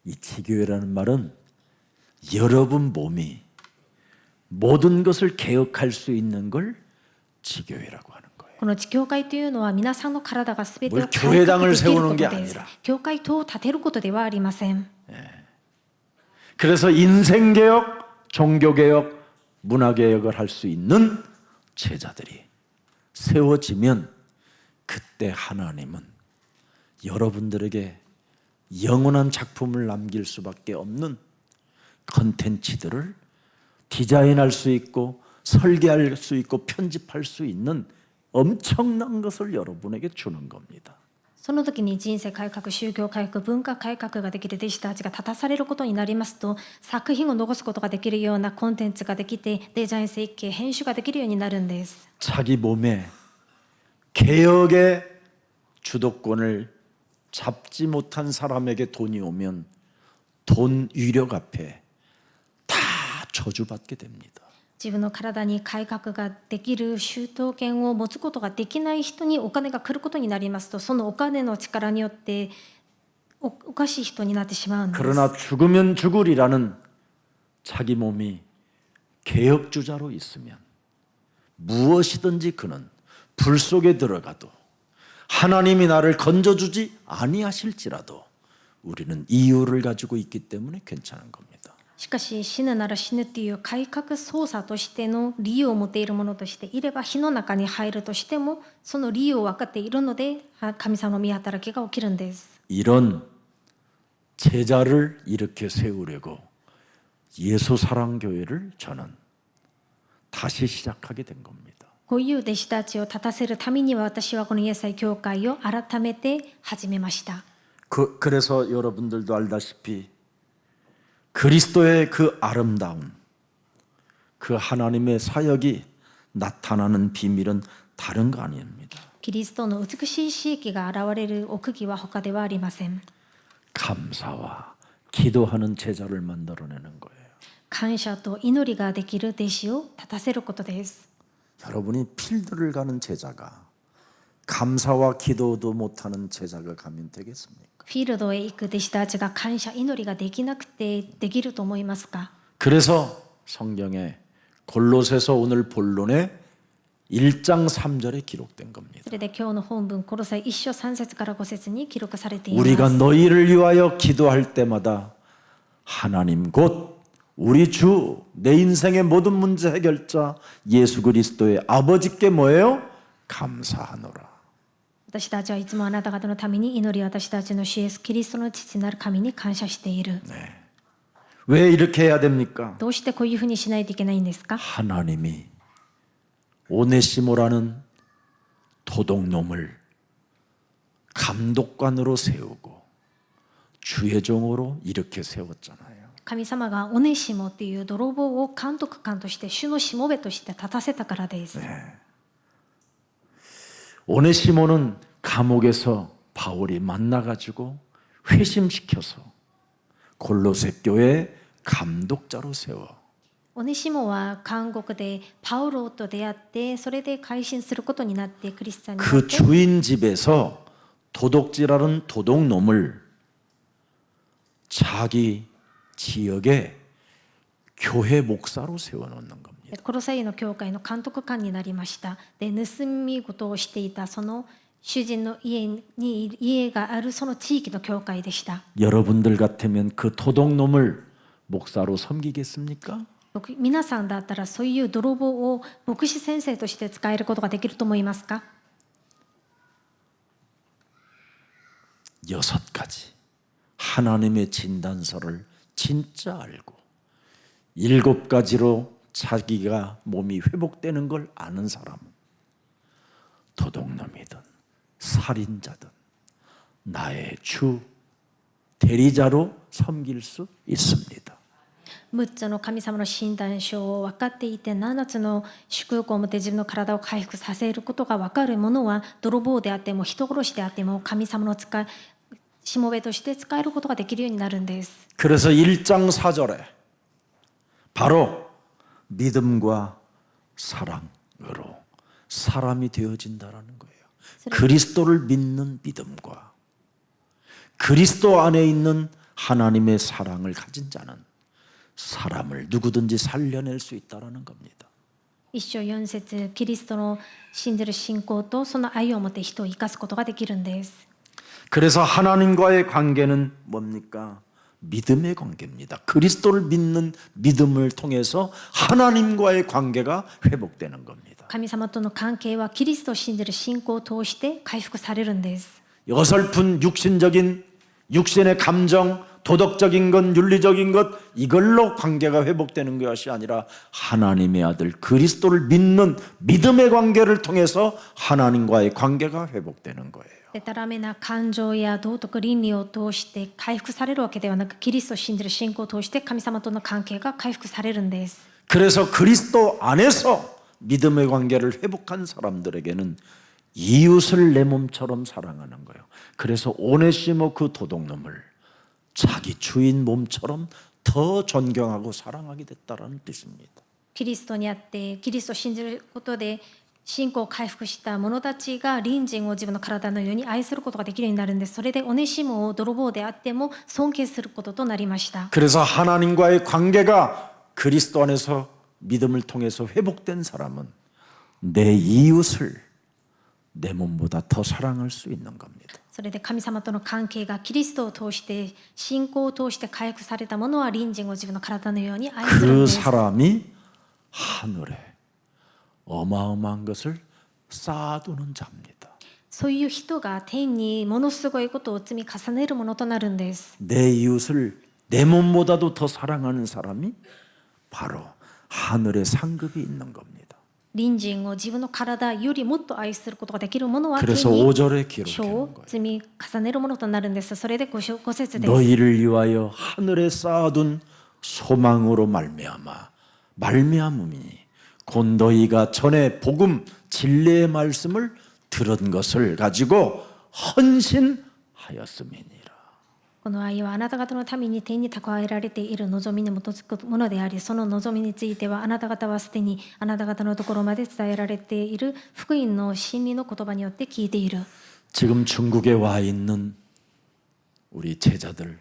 Speaker 1: 이 지교회라는 말은 여러분 몸이 모든 것을 개혁할 수 있는 걸 지교회라고 하는 거예요.
Speaker 2: この地教会というのは皆さんの体が全てを
Speaker 1: 뭘
Speaker 2: 改革
Speaker 1: 교회당을
Speaker 2: できるこ
Speaker 1: 세우는
Speaker 2: と
Speaker 1: 게
Speaker 2: です
Speaker 1: 아니라 。
Speaker 2: 教会等を建てることではありません。
Speaker 1: 그래서 인생개혁, 종교개혁, 문화개혁을 할 수 있는 제자들이 세워지면 그때 하나님은 여러분들에게 영원한 작품을 남길 수밖에 없는 컨텐츠들을 디자인할 수 있고 설계할 수 있고 편집할 수 있는 엄청난 것을 여러분에게 주는 겁니다.
Speaker 2: その時に人生改革、宗教改革、文化改革ができる弟子たちが立たされることになりますと、作品を残すことができるようなコンテンツができて、デザイン設計、編集ができるようになるんです。
Speaker 1: 자기 몸에 개혁의 주도권을 잡지 못한 사람에게 돈이 오면 돈 위력 앞에 다 저주받게 됩니다.
Speaker 2: 自分の体に改革ができる主導権を持つことができない人にお金が来ることになりますと、そのお金の力によっておかしい人になってしまうんです。
Speaker 1: 그러나 죽으면 죽으리라는 자기 몸이 개혁주자로 있으면 무엇이든지 그는 불 속에 들어가도 하나님이 나를 건져주지 아니하실지라도 우리는 이유를 가지고 있기 때문에 괜찮은 겁니다.
Speaker 2: しかし死ぬなら死ぬという改革操作としての理由を持っているものとしていれば、火の中に入るとしてもその理由を分かっているので、神様の御働きが起きるんです。
Speaker 1: 이런 제자를 이렇게 세우려고 예수사랑교회를 저는 다시 시작하게 된 겁니다.
Speaker 2: こういう弟子たちを立たせるためには、私はこのイエス会教会を改めて始めました。
Speaker 1: 그래서 여러분들도 알다시피 그리스도의 그 아름다움, 그 하나님의 사역이 나타나는 비밀은 다른 거 아닙니다.
Speaker 2: キリストの美しい刺激が現れる奥義は他ではありません。
Speaker 1: 감사와 기도하는 제자를 만들어내는 거예요.
Speaker 2: 感謝と祈りができる弟子を立たせることです。
Speaker 1: 여러분이 필드를 가는 제자가 감사와 기도도 못하는 제자가 가면 되겠습니까?
Speaker 2: フィールドへ行く弟子たちが感謝祈りができなくてできると思いますか？
Speaker 1: 그래서 성경에 골로새서 오늘 본론에 1장 3절에 기록된 겁니다.
Speaker 2: それで今日の本文、コロサイ1章3節から5節に記録されています。
Speaker 1: 우리가 너희를 위하여 기도할 때마다 하나님 곧 우리 주 내 인생의 모든 문제 해결자 예수 그리스도의 아버지께 뭐예요? 감사하노라.
Speaker 2: 私たちはいつもあなた方のために祈り、私たちの主イエスキリストの父なる神に感謝している。
Speaker 1: 왜 이렇게 해야 됩니까?
Speaker 2: どうしてこういうふうにしないといけないんですか？
Speaker 1: 하나님이 오네시모라는 도둑놈을 감독관으로 세우고 주의 종으로 이렇게 세웠잖아요.
Speaker 2: 神様がオネシモっていう泥棒を監督官として主のしもべとして立たせたからです。
Speaker 1: 오네시모는 감옥에서 바울이 만나가지고 회심시켜서 골로새 교회 감독자로 세워
Speaker 2: オネシモは監獄でパウロと出会ってそれで改心することになってクリスチャンになっ
Speaker 1: 그
Speaker 2: て
Speaker 1: 주인 집에서 도둑질하는 도둑놈을 자기 지역에 교회 목사로 세워놓는 겁니다.
Speaker 2: コロサイの教会の監督官になりました。で盗み事をしていたその主人の家があるその地域の教会でした。
Speaker 1: 여러분들 같으면 그 도둑놈을 목사로 섬기겠습니까?
Speaker 2: 皆さんだったらそういう泥棒を牧師先生として使えることができると思いますか？
Speaker 1: 6가지 하나님의 진단서를 진짜 알고 7가지로 자기가 몸이 회복되는 걸 아는 사람은 도둑놈이든 살인자든 나의 주 대리자로 섬길 수 있습니다.
Speaker 2: 6つの神様の診断書を分かっていて7つの祝福を持って自分の体を回復させることが分かる者は泥棒であっても人殺しであっても神様のしもべとして使えることができるようになるんです。
Speaker 1: 그래서 1장 4절에 바로 믿음과 사랑으로 사람이 되어진다라는 거예요. 그리스도를 믿는 믿음과 그리스도 안에 있는 하나님의 사랑을 가진 자는 사람을 누구든지 살려낼 수 있다라는 겁니다.
Speaker 2: 1章4節キリストの信じる信仰とその愛を持って人を生かすことができるんです。
Speaker 1: 그래서 하나님과의 관계는 뭡니까? 믿음의 관계입니다. 그리스도를 믿는 믿음을 통해서 하나님과의 관계가 회복되는 겁니다.
Speaker 2: 神様との関係はキリストを信じる信仰を通して回復されるんです。
Speaker 1: 어설픈 육신적인 육신의 감정, 도덕적인 것, 윤리적인 것 이걸로 관계가 회복되는 것이 아니라 하나님의 아들 그리스도를 믿는 믿음의 관계를 통해서 하나님과의 관계가 회복되는 거예요.
Speaker 2: でたらめな感情や道徳倫理を通して回復されるわけではなくキリストを信じる信仰を通して神様との関係が回復されるんです。
Speaker 1: 그래서 그리스도 안에서 믿음의 관계를 회복한 사람들에게는 이웃을 내 몸처럼 사랑하는 거예요. 그래서 오네시모 그 도둑놈을 자기 주인 몸처럼 더 존경하고 사랑하게 됐다라는 뜻입니다.
Speaker 2: キリストにあってキリストを信じることで信仰を回復した者たちが隣人を自分の体のように愛することができるようになるんです。それでオネシモを泥棒であっても尊敬することとなりました。
Speaker 1: 그래서 하나님과의 관계가 그리스도 안에서 믿음을 통해서 회복된 사람은 내 이웃을 내 몸보다 더 사랑할 수 있는 겁니다.
Speaker 2: それで神様との関係がキリストを通して信仰を通して回復された者は隣人を自分の体のように愛するん
Speaker 1: 그
Speaker 2: です。
Speaker 1: 사람이 하늘에 어마어마한 것을 쌓아두는 자입니다.
Speaker 2: そういう人が天にものすごいことを積み重ねるものとなるんです。
Speaker 1: 내 이웃을 내 몸보다도 더 사랑하는 사람이 바로 하늘의 상급이 있는 겁니다.
Speaker 2: 隣人を自分の体よりもっと愛することができる者は天
Speaker 1: 그래서
Speaker 2: に
Speaker 1: 5절에
Speaker 2: 賞
Speaker 1: 기록하는
Speaker 2: を
Speaker 1: 거예요.
Speaker 2: 積み重ねるものとなるんです。それで5節です。
Speaker 1: 너희를 위하여 하늘에 쌓아둔 소망으로 말미암음이니 곧 너희가 전에 복음 진리의 말씀을 들은 것을 가지고 헌신하였음이니라.
Speaker 2: この愛はあなた方のために天に蓄えられている望みに基づくものであり、その望みについてはあなた方はすでにあなた方のところまで伝えられている福音の真理の言葉によって聞いている。
Speaker 1: 지금 중국에 와 있는 우리 제자들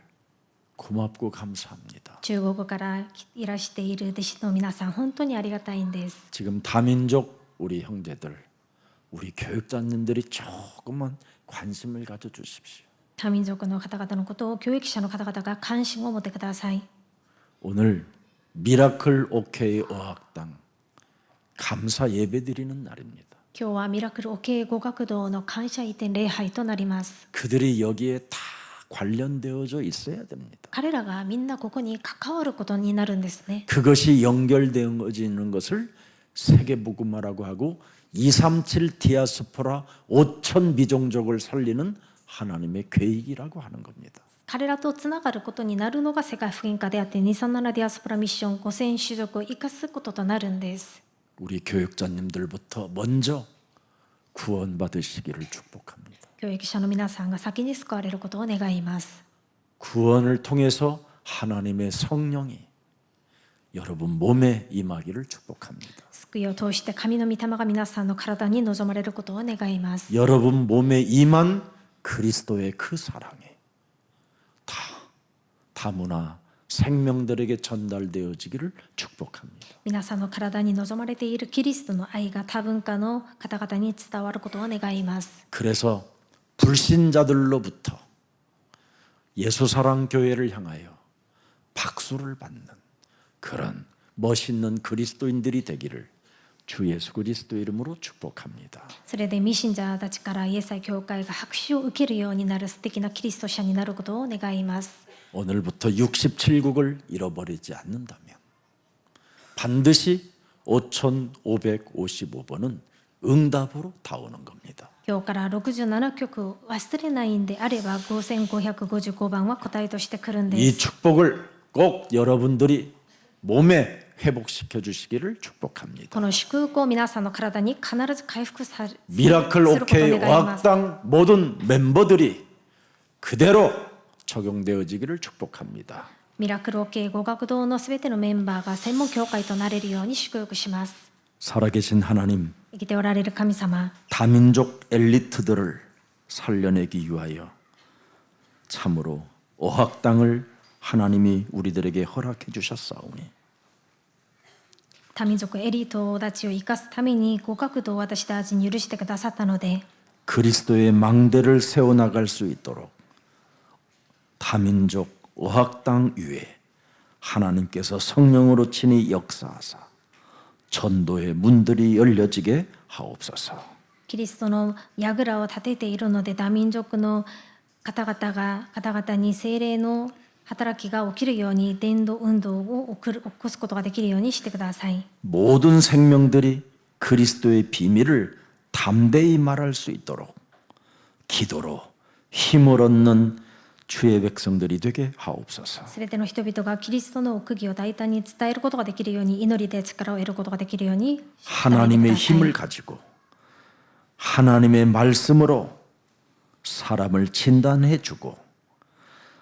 Speaker 1: 고맙고 감사합니다.
Speaker 2: 中国からいらしている弟子の皆さん、本当にありがたいんです。
Speaker 1: 지금 다민족 우리 형제들, 우리 교육자님들이 조금만 관심을 가져주십시오.
Speaker 2: 多民族の方々のことを教育者の方々が関心を持ってください。
Speaker 1: 오늘 미라클 OK 어학당 감사 예배드리는 날입니다.
Speaker 2: 今日はミラクル OK 語学堂の感謝移転礼拝となります。
Speaker 1: 그들이 여기에 다 관련되어져 있어야 됩니다.
Speaker 2: 彼らがみんなここに関わることになるんですね。
Speaker 1: 그것이 연결되어지는 것을 세계복음화라고 하고 237 디아스포라 5천 미종족을 살리는 하나님의 계획이라고 하는 겁니다.
Speaker 2: 彼らとつながることになるのが世界福音化であって、237ディアスポラミッション5000種族を生かすこととなるんです。
Speaker 1: 우리 교육자님들부터 먼저 구원받으시기를 축복합니다.
Speaker 2: 教育者の皆さんが先に救われることを願います。
Speaker 1: 구원을 통해서 하나님의 성령이 여러분 몸에 임하기를 축복합니다.
Speaker 2: 救いを通して神の御霊が皆さんの体に望まれることを願います。
Speaker 1: 여러분 몸에 임한 그리스도의 그 사랑이 다문화 생명들에게 전달되어지기를 축복합니다.
Speaker 2: 皆さんの体に望まれているキリストの愛が多文化の方々に伝わることを願います。
Speaker 1: 그래서 불신자들로부터 예수사랑교회를 향하여 박수를 받는 그런 멋있는 그리스도인들이 되기를 주 예수 그리스도 이름으로 축복합니다.
Speaker 2: それで未信者たちからイエス会教会が拍手を受けるようになる素敵なキリスト者になることを願います。
Speaker 1: 오늘부터 67국을 잃어버리지 않는다면 반드시 5555번은 응답으로 다 오는 겁니다.
Speaker 2: 今日から67曲を忘れないんであれば5555番は答えとしてくるんで
Speaker 1: 이
Speaker 2: す。
Speaker 1: 축복을 꼭 여러분들이 몸에 회복시켜 주시기를 축복합니다.
Speaker 2: この祝福を皆さんの体に必ず回復さする
Speaker 1: 미라클
Speaker 2: ことを
Speaker 1: 오케이
Speaker 2: 願います。
Speaker 1: 어학당 모든 멤버들이 그대로 적용되어지기를 축복합니다.
Speaker 2: ミラクル OK 語学堂のすべてのメンバーが専門教会となれるように祝福します。
Speaker 1: 살아계신 하나님,
Speaker 2: 生きておられる神様、
Speaker 1: 다민족 엘리트들을 살려내기 위하여 참으로 어학당을 하나님이 우리들에게 허락해 주셨사오니
Speaker 2: 多民族エリートたちを生かすために語学堂を私たちに許してくださったので、
Speaker 1: 그리스도의 망대를 세워나갈 수 있도록 다민족 어학당 위에 하나님께서 성령으로 친히 역사하사 전도의 문들이 열려지게 하옵소서.
Speaker 2: キリストの櫓を立てているので、多民族の方々に聖霊の働きが起きるように伝道運動を起こすことができるようにしてください。
Speaker 1: 모든 생명들이 그리스도의 비밀을 담대히 말할 수 있도록 기도로 힘을 얻는 주의 백성들이 되게 하옵소서.
Speaker 2: すべての人々がキリストの奥義を大胆に伝えることができるように、祈りで力を得ることができるように
Speaker 1: 하나님의 힘을 가지고 하나님의 말씀으로 사람을 진단해 주고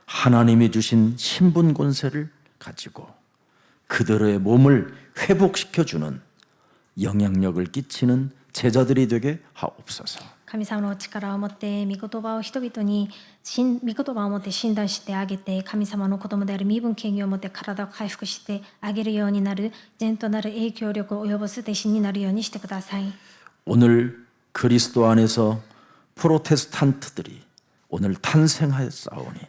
Speaker 1: 하나님이 주신 신분 권세를 가지고 그들의 몸을 회복시켜 주는 영향력을 끼치는 제자들이 되게 하옵소서.
Speaker 2: 神様の力を持って御言葉を人々に御言葉を持って診断してあげて、神様の子供である身分権威を持って体を回復してあげるようになる善となる影響力を及ぼす弟子になるようにしてください。
Speaker 1: 오늘 그리스도 안에서 프로테스탄트들이 오늘 탄생하였사오니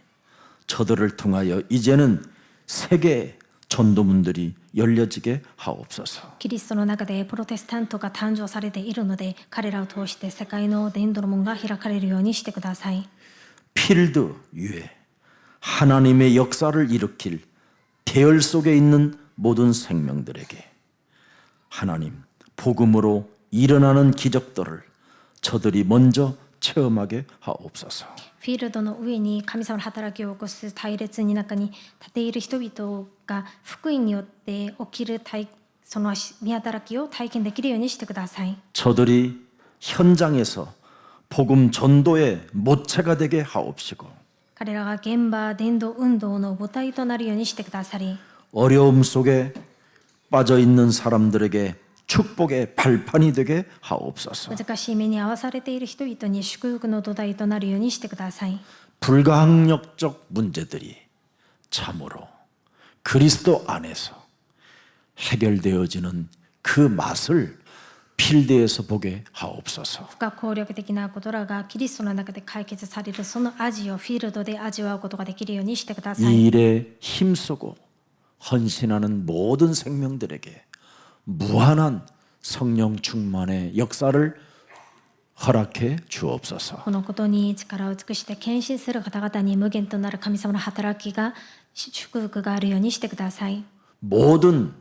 Speaker 1: 저들을 통하여 이제는 세계의 전도문들이 열려지게 하옵소서.
Speaker 2: キリストの中でプロテスタントが誕生されているので、彼らを通して世界の伝道の門が開かれるようにしてください。
Speaker 1: 필드 위에 하나님의 역사를 일으킬 계열 속에 있는 모든 생명들에게 하나님 복음으로 일어나는 기적들을 저들이 먼저 체험하게 하옵소서.
Speaker 2: フィールドの上に神様の働きを起こす隊列の中に立っている人々が福音によって起きるその見働きを体験できるようにしてください。
Speaker 1: 저들이 현장에서 복음 전도의 모체가 되게 하옵시고
Speaker 2: 彼らが現場伝道運動の母体となるようにしてくださり、
Speaker 1: 어려움 속에 빠져 있는 사람들에게 축복의 발판이 되게 하옵소서.
Speaker 2: 難しい目に遭わされている人々に祝福の土台となるようにしてください。
Speaker 1: 불가항력적 문제들이 참으로 그리스도 안에서 해결되어지는 그 맛을 필드에서 보게 하옵소서.
Speaker 2: 不可抗力的なことらがキリストの中で解決されるその味をフィールドで味わうことができるようにしてください。
Speaker 1: 이 일에 힘쓰고 헌신하는 모든 생명들에게 무한한 성령 충만의 역사를 허락해 주옵소서.
Speaker 2: このことに力を尽くして献身する方々に無限となる神様の働きが祝福があるようにしてください。
Speaker 1: 모든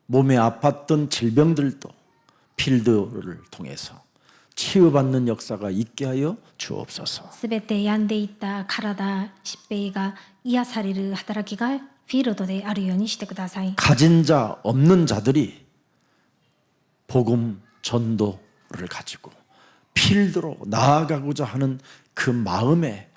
Speaker 1: 몸에 아팠던 질병들도 필드를 통해서 치유받는 역사가 있게 하여 주옵소서.
Speaker 2: すべて病んでいった体、疾病が癒される働きがフィールドであるようにしてください。
Speaker 1: 가진 자 없는 자들이 복음 전도를 가지고 필드로 나아가고자 하는 그 마음에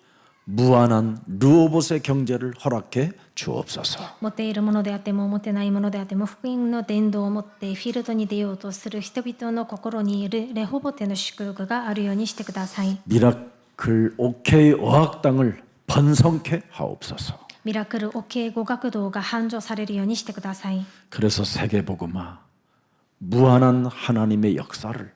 Speaker 1: 무한한 르호봇의 경제를 허락해 주옵소서.
Speaker 2: 持っているものであっても持ってないものであっても福音の伝道を持ってフィールドに出ようとする人々の心にいるレホボテの祝福があるようにしてください。
Speaker 1: 미라클 OK 어학당을 번성케 하옵소서.
Speaker 2: ミラクル OK 語学堂が繁盛されるようにしてください。
Speaker 1: 그래서 세계복음화 무한한 하나님의 역사를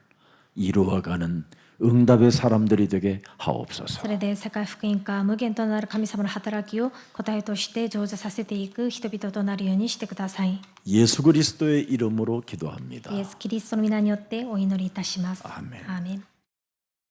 Speaker 1: 이루어가는 응답의 사람들이 되게 하옵소서.
Speaker 2: それで世界福音化無限となる神様の働きを答えとして成就させていく人々となるようにしてください。
Speaker 1: 예수 그리스도의 이름으로 기도합니다.
Speaker 2: イエス・キリストの皆によってお祈りいたします。
Speaker 1: アーメン。
Speaker 2: アーメン。